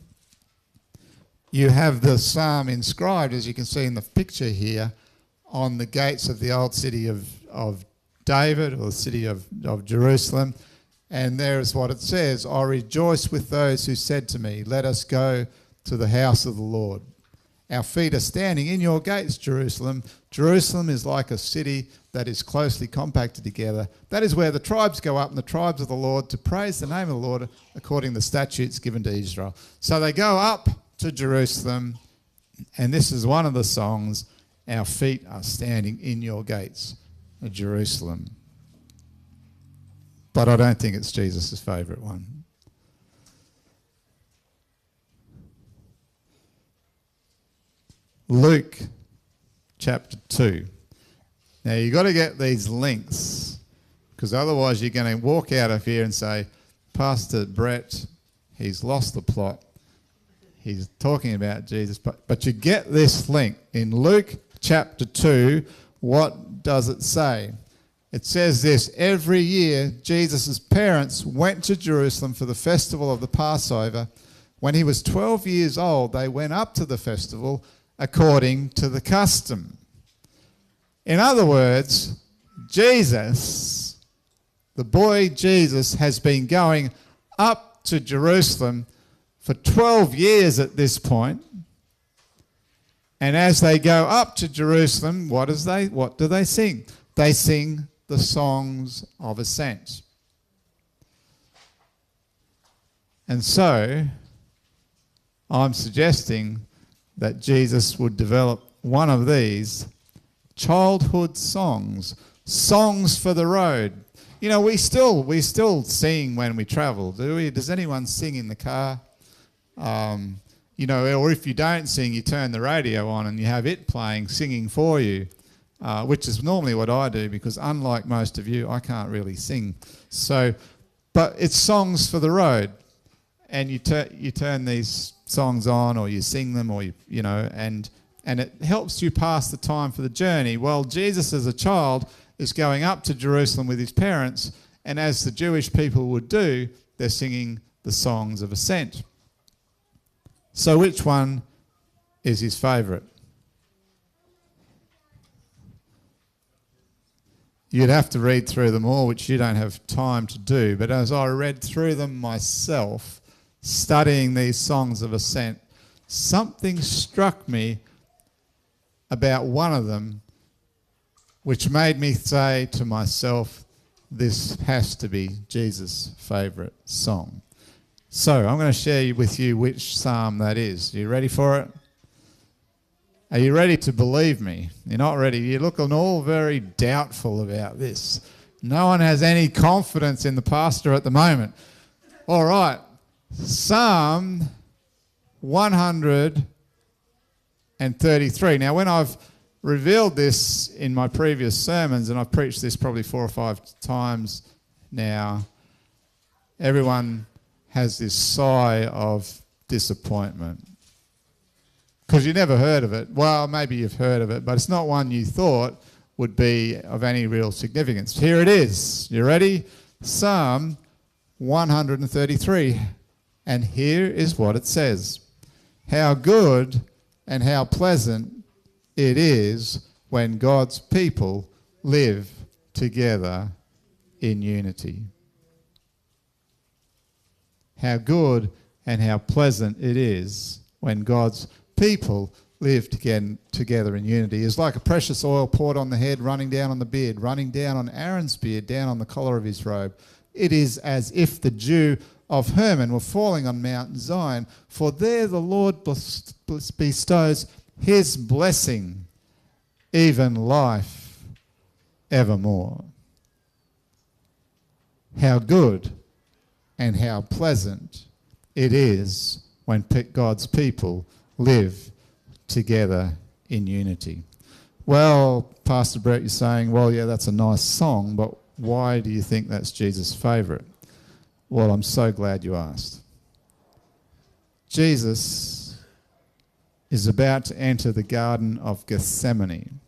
you have the psalm inscribed, as you can see in the picture here, on the gates of the old city of David, or the city of Jerusalem. And there is what it says: I rejoice with those who said to me, let us go to the house of the Lord. Our feet are standing in your gates, Jerusalem. Jerusalem is like a city that is closely compacted together. That is where the tribes go up, and the tribes of the Lord, to praise the name of the Lord according to the statutes given to Israel. So they go up to Jerusalem, and this is one of the songs: our feet are standing in your gates, Jerusalem. But I don't think it's Jesus' favourite one. Luke chapter 2. Now you've got to get these links, because otherwise you're going to walk out of here and say, Pastor Brett, he's lost the plot. He's talking about Jesus. But you get this link. In Luke chapter 2, what does it say? It says this: every year Jesus' parents went to Jerusalem for the festival of the Passover. When he was 12 years old, they went up to the festival according to the custom. In other words, Jesus, the boy Jesus, has been going up to Jerusalem for 12 years at this point. And as they go up to Jerusalem, what do they sing? They sing the songs of ascent. And so I'm suggesting that Jesus would develop one of these childhood songs for the road. You know, we still sing when we travel, do we? Does anyone sing in the car? You know, or if you don't sing, you turn the radio on and you have it playing, singing for you, which is normally what I do, because unlike most of you, I can't really sing. So, but it's songs for the road, and you turn these songs on, or you sing them, or you know, and it helps you pass the time for the journey. Well, Jesus as a child is going up to Jerusalem with his parents, and as the Jewish people would do, they're singing the songs of ascent. So which one is his favourite? you'd have to read through them all, which you don't have time to do. But as I read through them myself, studying these songs of ascent, something struck me about one of them, which made me say to myself, this has to be Jesus' favourite song. So I'm going to share with you which psalm that is. Are you ready for it? Are you ready to believe me? You're not ready. You're looking all very doubtful about this. No one has any confidence in the pastor at the moment. All right. Psalm 133. Now, when I've revealed this in my previous sermons, and I've preached this probably 4 or 5 times now, everyone has this sigh of disappointment. Because you never heard of it. Well, maybe you've heard of it, but it's not one you thought would be of any real significance. Here it is. You ready? Psalm 133. And here is what it says. How good and how pleasant it is when God's people live together in unity. How good and how pleasant it is when God's people live together in unity. It's like a precious oil poured on the head, running down on the beard, running down on Aaron's beard, down on the collar of his robe. It is as if the dew of Hermon were falling on Mount Zion, for there the Lord bestows his blessing, even life evermore. How good and how pleasant it is when God's people live together in unity. Well, Pastor Brett, you're saying, well, yeah, that's a nice song, but why do you think that's Jesus' favourite? Well, I'm so glad you asked. Jesus is about to enter the Garden of Gethsemane.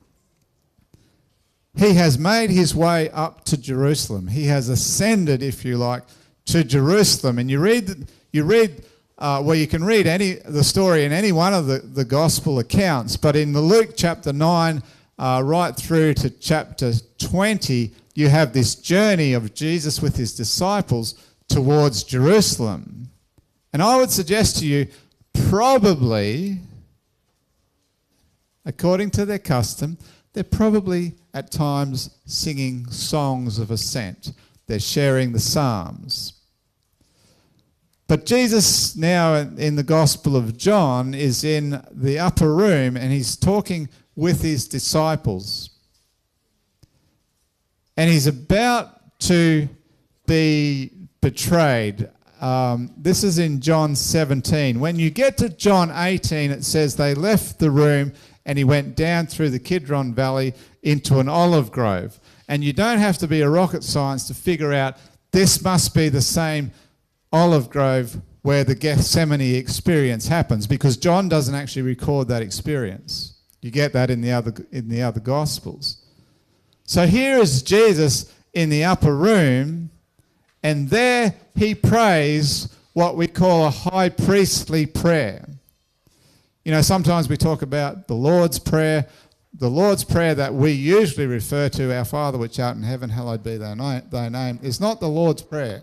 He has made his way up to Jerusalem. He has ascended, if you like, to Jerusalem. And you can read the story in any one of the gospel accounts, but in the Luke chapter 9 right through to chapter 20, you have this journey of Jesus with his disciples towards Jerusalem. And I would suggest to you, probably, according to their custom, they're probably at times singing songs of ascent. They're sharing the Psalms. But Jesus now in the Gospel of John is in the upper room and he's talking with his disciples. And he's about to be betrayed. This is in John 17. When you get to John 18, it says they left the room and he went down through the Kidron Valley into an olive grove. And you don't have to be a rocket scientist to figure out this must be the same olive grove where the Gethsemane experience happens, because John doesn't actually record that experience. You get that in the other Gospels. So here is Jesus in the upper room, and there he prays what we call a high priestly prayer. You know, sometimes we talk about the Lord's Prayer. The Lord's Prayer that we usually refer to, our Father which art in heaven, hallowed be thy name, is not the Lord's Prayer.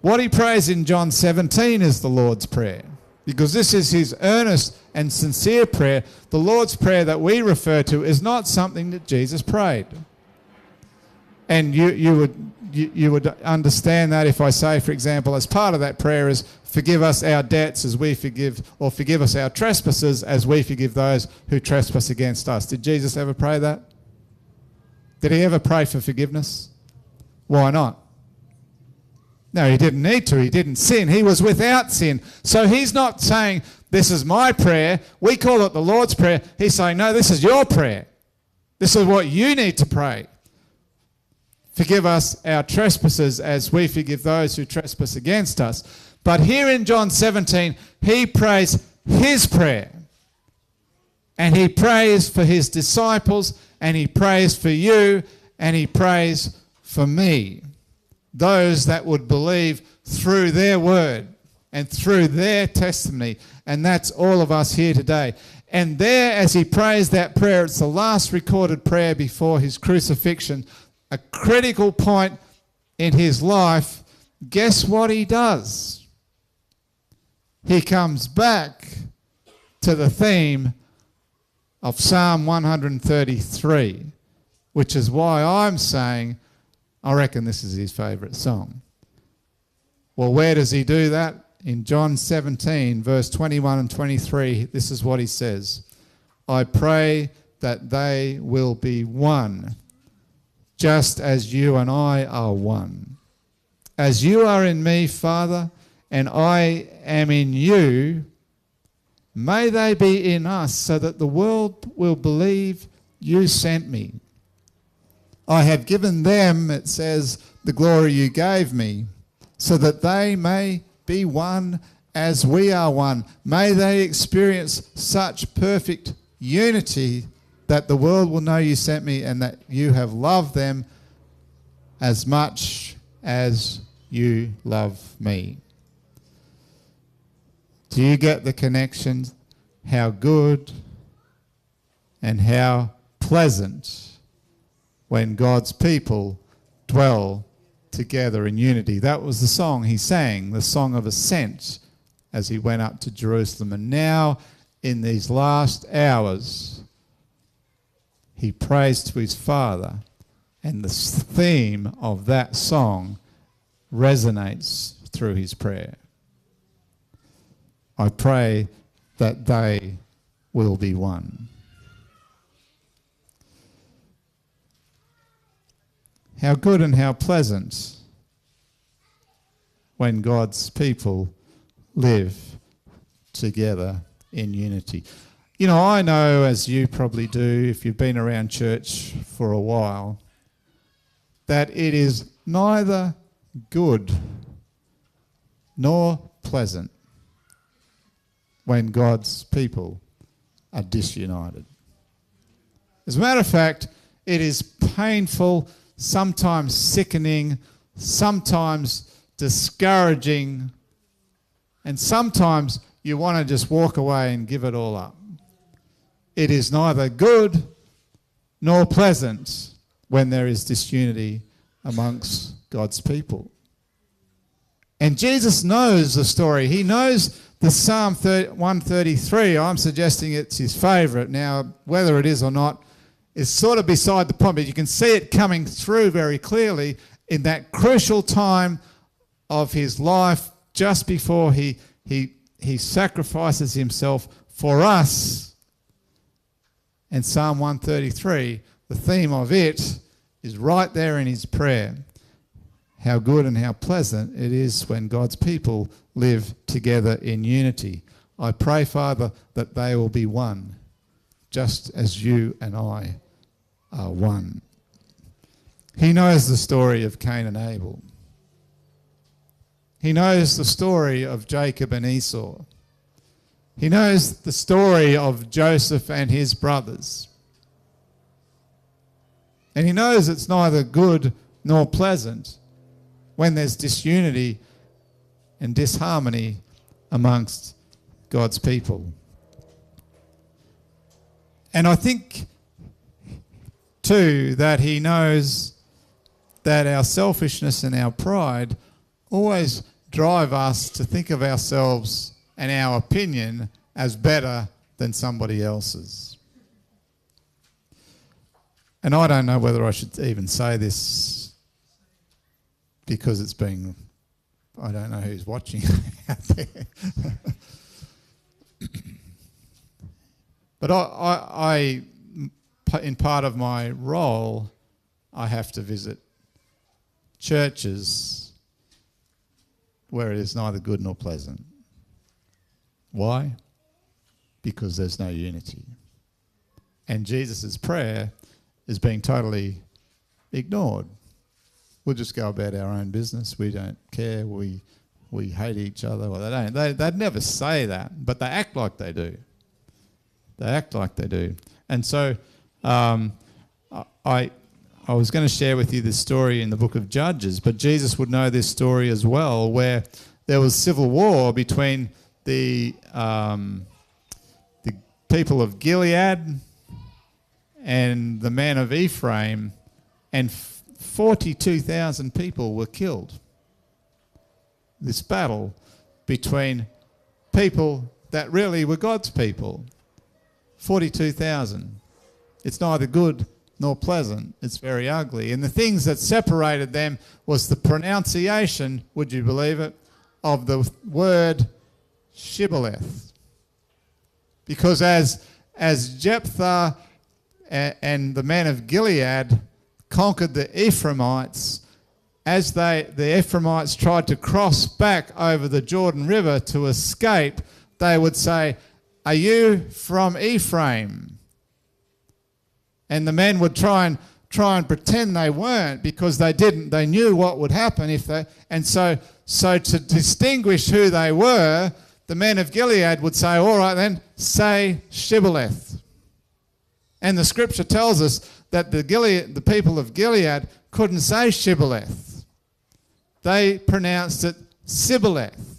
What he prays in John 17 is the Lord's Prayer, because this is his earnest and sincere prayer. The Lord's Prayer that we refer to is not something that Jesus prayed. And you would understand that if I say, for example, as part of that prayer is, forgive us our debts as we forgive, or forgive us our trespasses as we forgive those who trespass against us. Did Jesus ever pray that? Did he ever pray for forgiveness? Why not? No, he didn't need to. He didn't sin. He was without sin. So he's not saying, this is my prayer. We call it the Lord's Prayer. He's saying, no, this is your prayer. This is what you need to pray. Forgive us our trespasses as we forgive those who trespass against us. But here in John 17, he prays his prayer. And he prays for his disciples, and he prays for you, and he prays for me. Those that would believe through their word and through their testimony. And that's all of us here today. And there, as he prays that prayer, it's the last recorded prayer before his crucifixion. a critical point in his life, guess what he does? He comes back to the theme of Psalm 133, which is why I'm saying I reckon this is his favourite song. Well, where does he do that? In John 17, verse 21 and 23, this is what he says. I pray that they will be one, just as you and I are one. As you are in me, Father, and I am in you, may they be in us, so that the world will believe you sent me. I have given them, it says, the glory you gave me, so that they may be one as we are one. May they experience such perfect unity that the world will know you sent me and that you have loved them as much as you love me. Do you get the connection? How good and how pleasant when God's people dwell together in unity. That was the song he sang, the song of ascent as he went up to Jerusalem. And now, in these last hours, he prays to his Father, and the theme of that song resonates through his prayer. I pray that they will be one. How good and how pleasant when God's people live together in unity. You know, I know, as you probably do, if you've been around church for a while, that it is neither good nor pleasant when God's people are disunited. As a matter of fact, it is painful, sometimes sickening, sometimes discouraging, and sometimes you want to just walk away and give it all up. It is neither good nor pleasant when there is disunity amongst God's people. And Jesus knows the story. He knows the Psalm 133. I'm suggesting it's his favourite. Now, whether it is or not is sort of beside the point, but you can see it coming through very clearly in that crucial time of his life just before he sacrifices himself for us. And Psalm 133, the theme of it is right there in his prayer. How good and how pleasant it is when God's people live together in unity. I pray, Father, that they will be one, just as you and I are one. He knows the story of Cain and Abel. He knows the story of Jacob and Esau. He knows the story of Joseph and his brothers. And he knows it's neither good nor pleasant when there's disunity and disharmony amongst God's people. And I think, too, that he knows that our selfishness and our pride always drive us to think of ourselves and our opinion as better than somebody else's. And I don't know whether I should even say this because it's being, I don't know who's watching out there. But I, in part of my role, I have to visit churches where it is neither good nor pleasant. Why? Because there's no unity. And Jesus' prayer is being totally ignored. We'll just go about our own business. We don't care. We hate each other. Well, they don't. They'd never say that, but they act like they do. They act like they do. And so I was going to share with you this story in the book of Judges, but Jesus would know this story as well, where there was civil war between the people of Gilead and the men of Ephraim, and 42,000 people were killed. This battle between people that really were God's people. 42,000. It's neither good nor pleasant. It's very ugly. And the things that separated them was the pronunciation, would you believe it, of the word shibboleth. Because as Jephthah and the men of Gilead conquered the Ephraimites, as the Ephraimites tried to cross back over the Jordan River to escape, they would say, "Are you from Ephraim?" And the men would try and pretend they weren't, because they didn't. They knew what would happen if they. And so to distinguish who they were, the men of Gilead would say, "All right then, say Shibboleth." And the scripture tells us that the people of Gilead couldn't say Shibboleth. They pronounced it Sibboleth.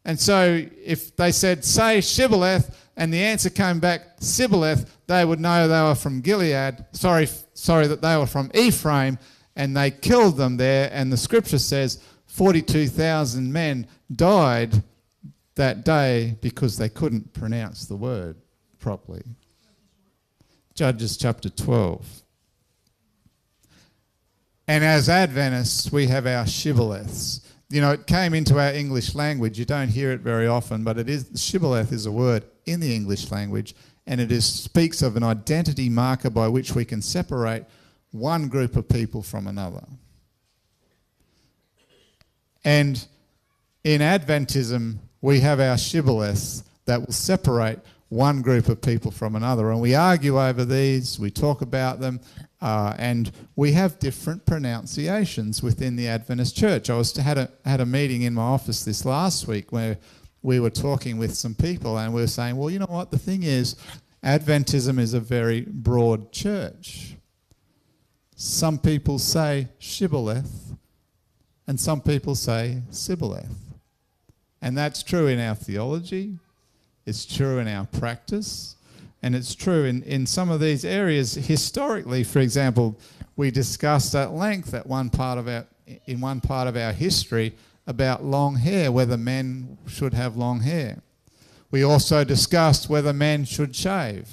And so if they said, "Say Shibboleth," and the answer came back Sibboleth, they would know they were from Gilead. Sorry, that they were from Ephraim, and they killed them there. And the scripture says 42,000 men died that day because they couldn't pronounce the word properly. Judges chapter 12. And as Adventists, we have our shibboleths. You know, it came into our English language. You don't hear it very often, but it is, shibboleth is a word in the English language, and it speaks of an identity marker by which we can separate one group of people from another. And in Adventism, we have our shibboleths that will separate one group of people from another. And we argue over these, we talk about them, and we have different pronunciations within the Adventist church. I had a meeting in my office this last week where we were talking with some people, and we were saying, well, you know what, the thing is, Adventism is a very broad church. Some people say shibboleth, and some people say sibboleth. And that's true in our theology, it's true in our practice, and it's true in some of these areas. Historically, for example, we discussed at length in one part of our history about long hair, whether men should have long hair. We also discussed whether men should shave.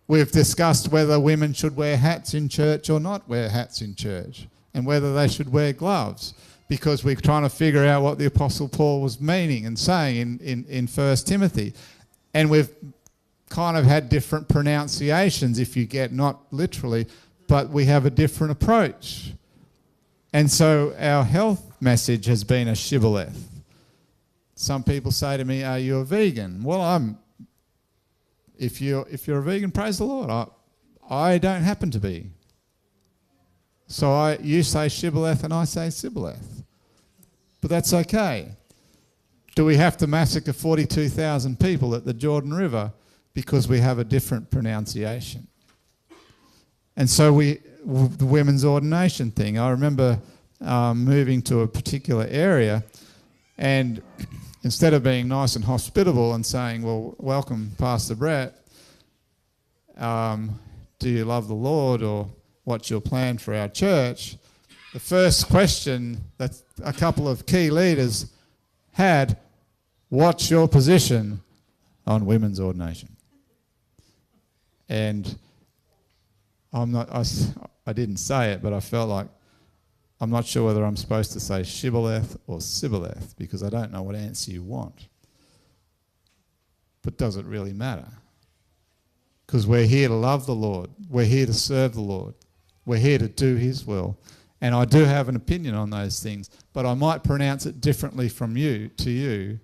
We've discussed whether women should wear hats in church or not wear hats in church, and whether they should wear gloves, because we're trying to figure out what the Apostle Paul was meaning and saying in 1 Timothy. And we've kind of had different pronunciations, if you get, not literally, but we have a different approach. And so our health message has been a shibboleth. Some people say to me, "Are you a vegan?" Well, if you're a vegan, praise the Lord. I don't happen to be. So you say shibboleth and I say sibboleth. But that's okay. Do we have to massacre 42,000 people at the Jordan River because we have a different pronunciation? And so the women's ordination thing, I remember moving to a particular area, and instead of being nice and hospitable and saying, "Well, welcome, Pastor Brett, do you love the Lord, or what's your plan for our church?" the first question that a couple of key leaders had, "What's your position on women's ordination?" And I didn't say it, but I felt like I'm not sure whether I'm supposed to say shibboleth or sibboleth, because I don't know what answer you want. But does it really matter? Because we're here to love the Lord. We're here to serve the Lord. We're here to do His will. And I do have an opinion on those things, but I might pronounce it differently from you to you,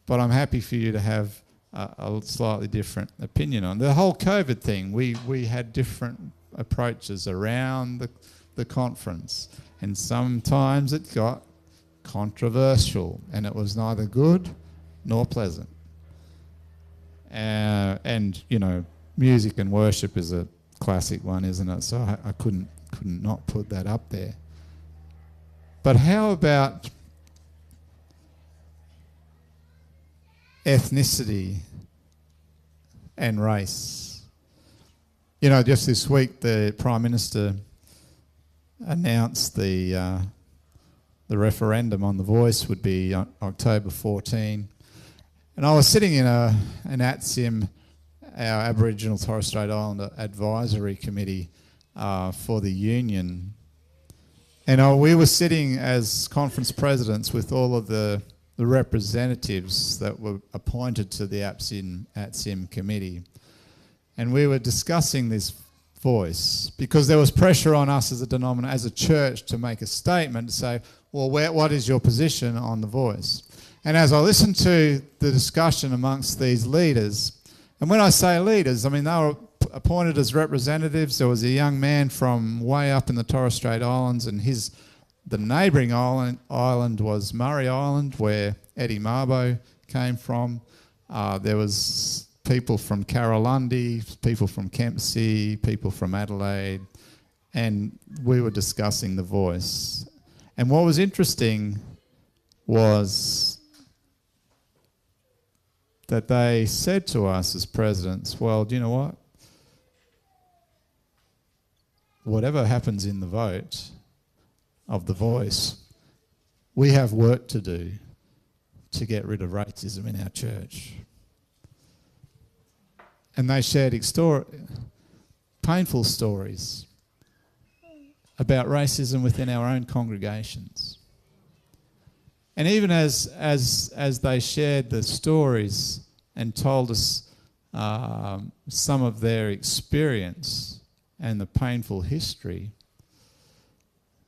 but I'm happy for you to have a slightly different opinion on. The whole COVID thing, we had different approaches around the conference, and sometimes it got controversial, and it was neither good nor pleasant. And, you know, music and worship is a classic one, isn't it? So I couldn't not put that up there. But how about ethnicity and race? You know, just this week the Prime Minister announced the referendum on the voice would be on October 14. And I was sitting in an ATSIM, our Aboriginal Torres Strait Islander Advisory Committee for the Union. And we were sitting as conference presidents with all of the representatives that were appointed to the ATSIM committee. And we were discussing this voice because there was pressure on us as a church to make a statement to say, well, what is your position on the voice? And as I listened to the discussion amongst these leaders, and when I say leaders, I mean they were appointed as representatives. There was a young man from way up in the Torres Strait Islands, and the neighbouring island was Murray Island, where Eddie Mabo came from. There was people from Carolundy, people from Kempsey, people from Adelaide, and we were discussing the voice. And what was interesting was that they said to us as presidents, well, do you know what? Whatever happens in the vote of the voice, we have work to do to get rid of racism in our church. And they shared painful stories about racism within our own congregations. And even as they shared the stories and told us some of their experience and the painful history,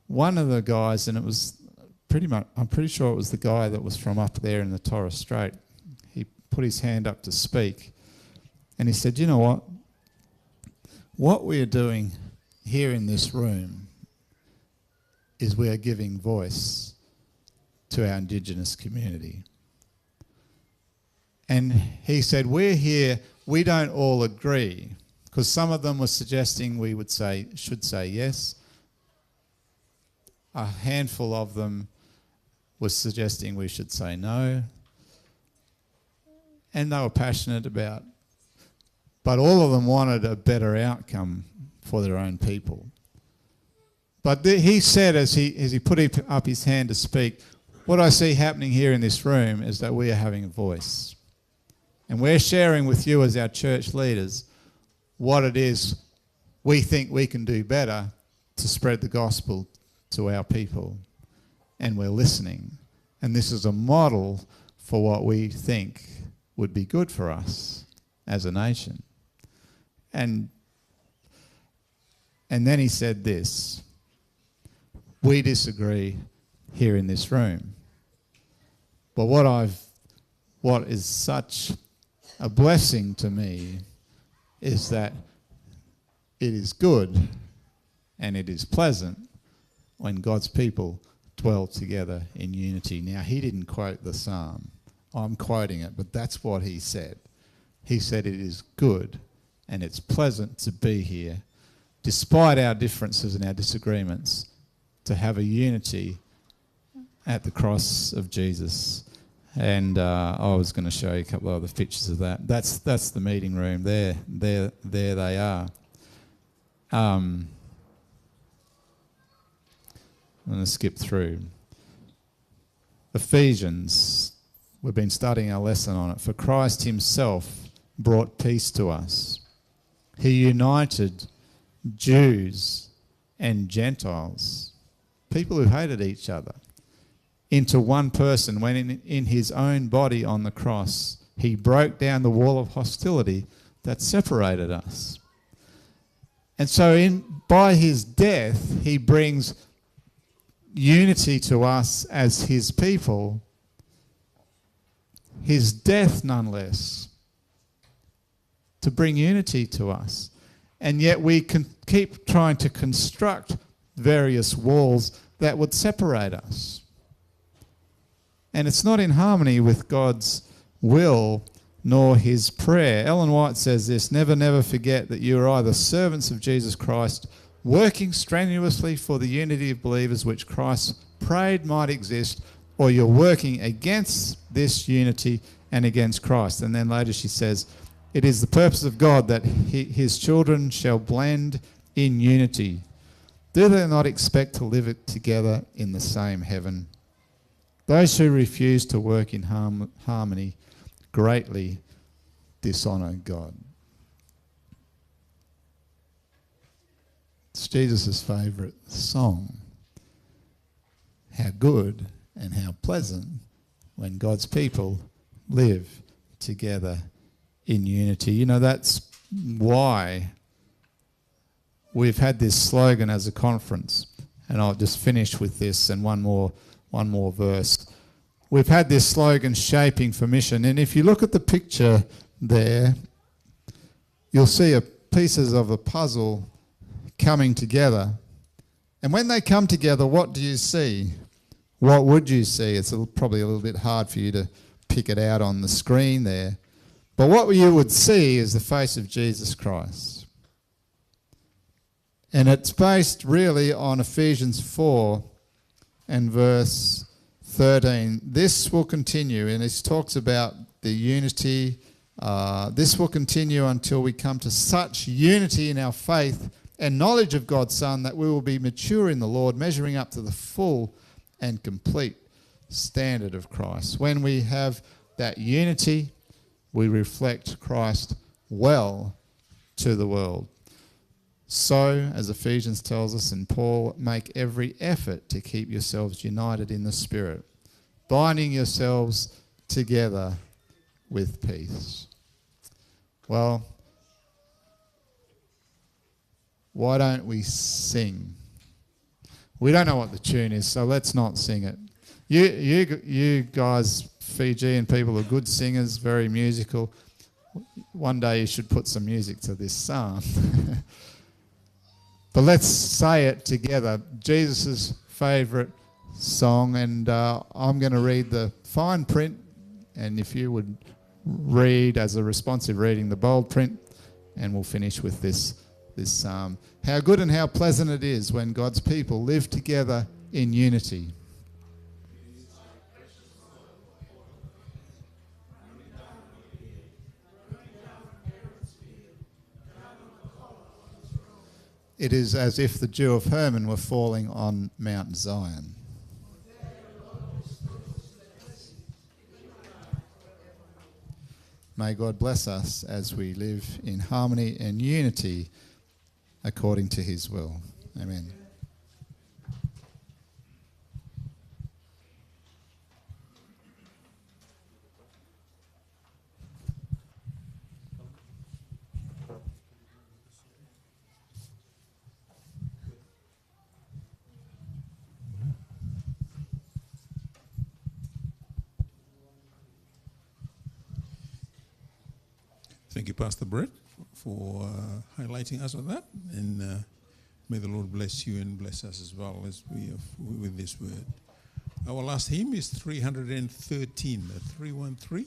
one of the guys, and it was I'm pretty sure it was the guy that was from up there in the Torres Strait, he put his hand up to speak, and he said, you know what? What we're doing here in this room is we are giving voice to our Indigenous community. And he said, we're here, we don't all agree, because some of them were suggesting we should say yes. A handful of them was suggesting we should say no. And they were passionate about, but all of them wanted a better outcome for their own people. But he said, as he put up his hand to speak, what I see happening here in this room is that we are having a voice. And we're sharing with you as our church leaders what it is we think we can do better to spread the gospel to our people. And we're listening. And this is a model for what we think would be good for us as a nation. And then he said this, we disagree here in this room. But what is such a blessing to me is that it is good and it is pleasant when God's people dwell together in unity. Now, he didn't quote the psalm. I'm quoting it, but that's what he said. He said it is good and it's pleasant to be here, despite our differences and our disagreements, to have a unity at the cross of Jesus. And I was going to show you a couple of other pictures of that. That's the meeting room. There they are. I'm going to skip through. Ephesians, we've been studying our lesson on it. For Christ himself brought peace to us. He united Jews and Gentiles, people who hated each other, into one person when in his own body on the cross, he broke down the wall of hostility that separated us. And so by his death, he brings unity to us as his people. His death, none less, to bring unity to us. And yet we can keep trying to construct various walls that would separate us. And it's not in harmony with God's will nor his prayer. Ellen White says this, never forget that you are either servants of Jesus Christ, working strenuously for the unity of believers which Christ prayed might exist, or you're working against this unity and against Christ. And then later she says, It is the purpose of God that his children shall blend in unity. Do they not expect to live it together in the same heaven? Those who refuse to work in harmony greatly dishonour God. It's Jesus' favourite song. How good and how pleasant when God's people live together in unity. You know, that's why we've had this slogan as a conference. And I'll just finish with this and one more verse. We've had this slogan, shaping for mission. And if you look at the picture there, you'll see pieces of a puzzle coming together. And when they come together, what do you see? What would you see? It's probably a little bit hard for you to pick it out on the screen there. But what you would see is the face of Jesus Christ. And it's based really on Ephesians 4 and verse 13. This will continue, and it talks about the unity. This will continue until we come to such unity in our faith and knowledge of God's Son that we will be mature in the Lord, measuring up to the full and complete standard of Christ. When we have that unity, we reflect Christ well to the world. So, as Ephesians tells us, and Paul, make every effort to keep yourselves united in the Spirit, binding yourselves together with peace. Well, why don't we sing? We don't know what the tune is, so let's not sing it. You guys, Fijian people, are good singers, very musical. One day you should put some music to this psalm. But let's say it together. Jesus' favourite song, and I'm going to read the fine print, and if you would read as a responsive reading the bold print, and we'll finish with this psalm. How good and how pleasant it is when God's people live together in unity. It is as if the dew of Hermon were falling on Mount Zion. May God bless us as we live in harmony and unity according to his will. Amen. Thank you, Pastor Brett, for highlighting us on that. And may the Lord bless you and bless us as well as we have with this word. Our last hymn is 313, 313.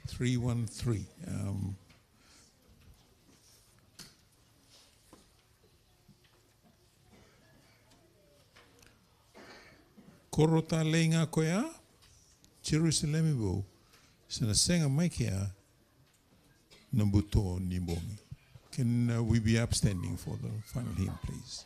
313. Korota leinga koea, Jerusalem bo, sana senga maikea, Nabuto Nibongi. Can we be upstanding for the final hymn, please?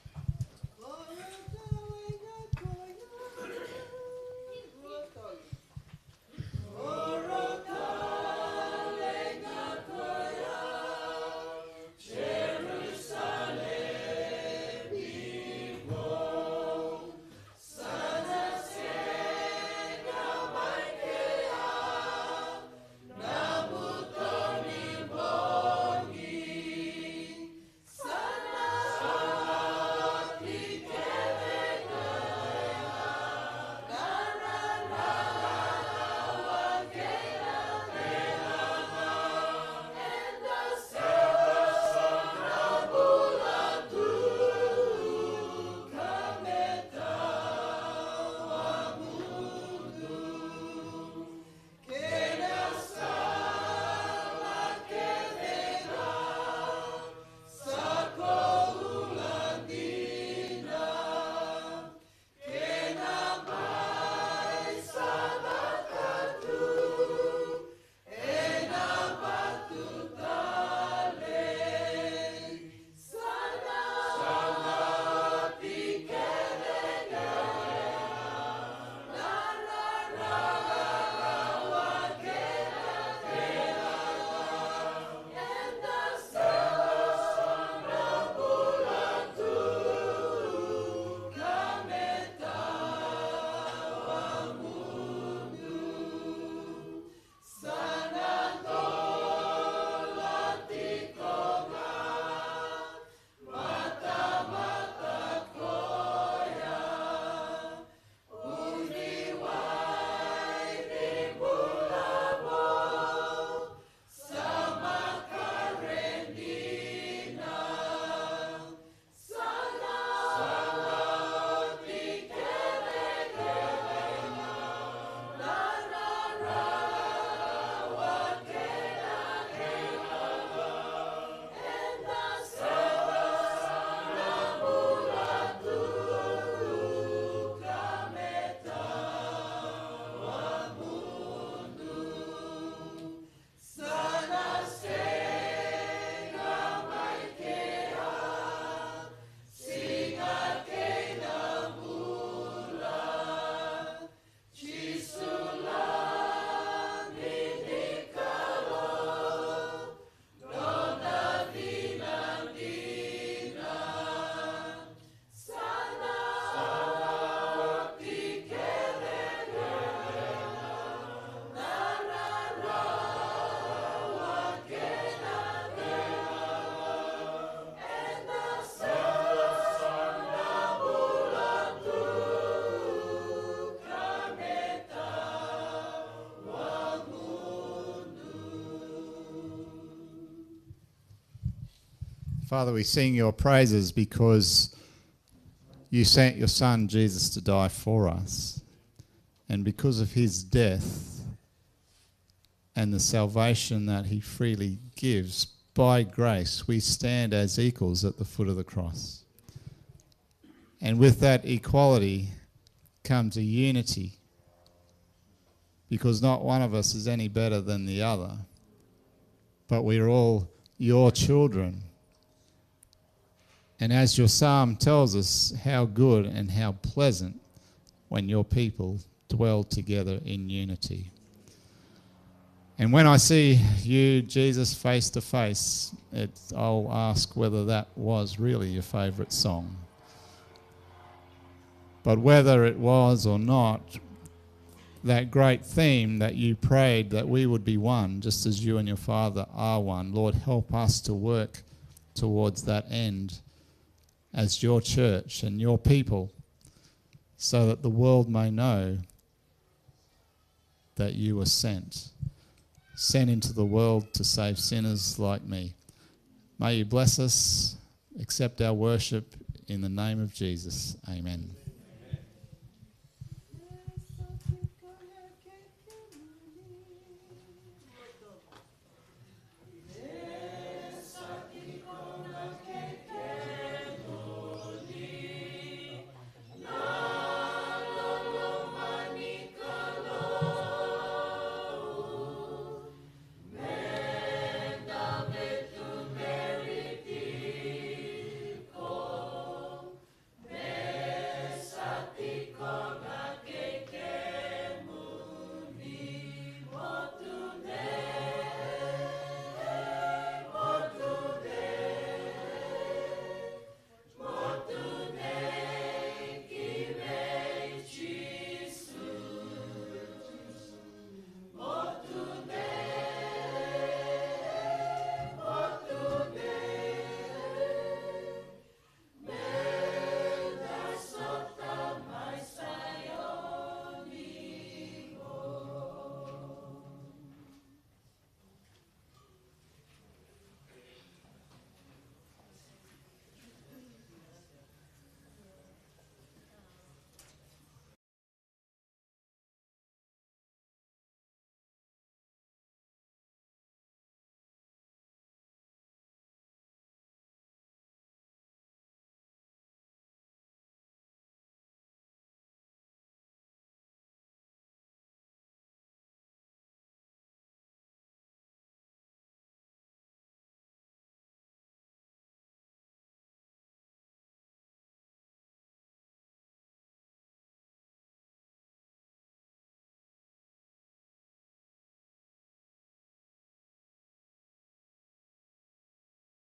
Father, we sing your praises because you sent your Son, Jesus, to die for us. And because of his death and the salvation that he freely gives, by grace, we stand as equals at the foot of the cross. And with that equality comes a unity, because not one of us is any better than the other, but we're all your children. And as your psalm tells us, how good and how pleasant when your people dwell together in unity. And when I see you, Jesus, face to face, I'll ask whether that was really your favourite song. But whether it was or not, that great theme that you prayed that we would be one, just as you and your Father are one, Lord, help us to work towards that end as your church and your people, so that the world may know that you were sent into the world to save sinners like me. May you bless us, accept our worship in the name of Jesus. Amen.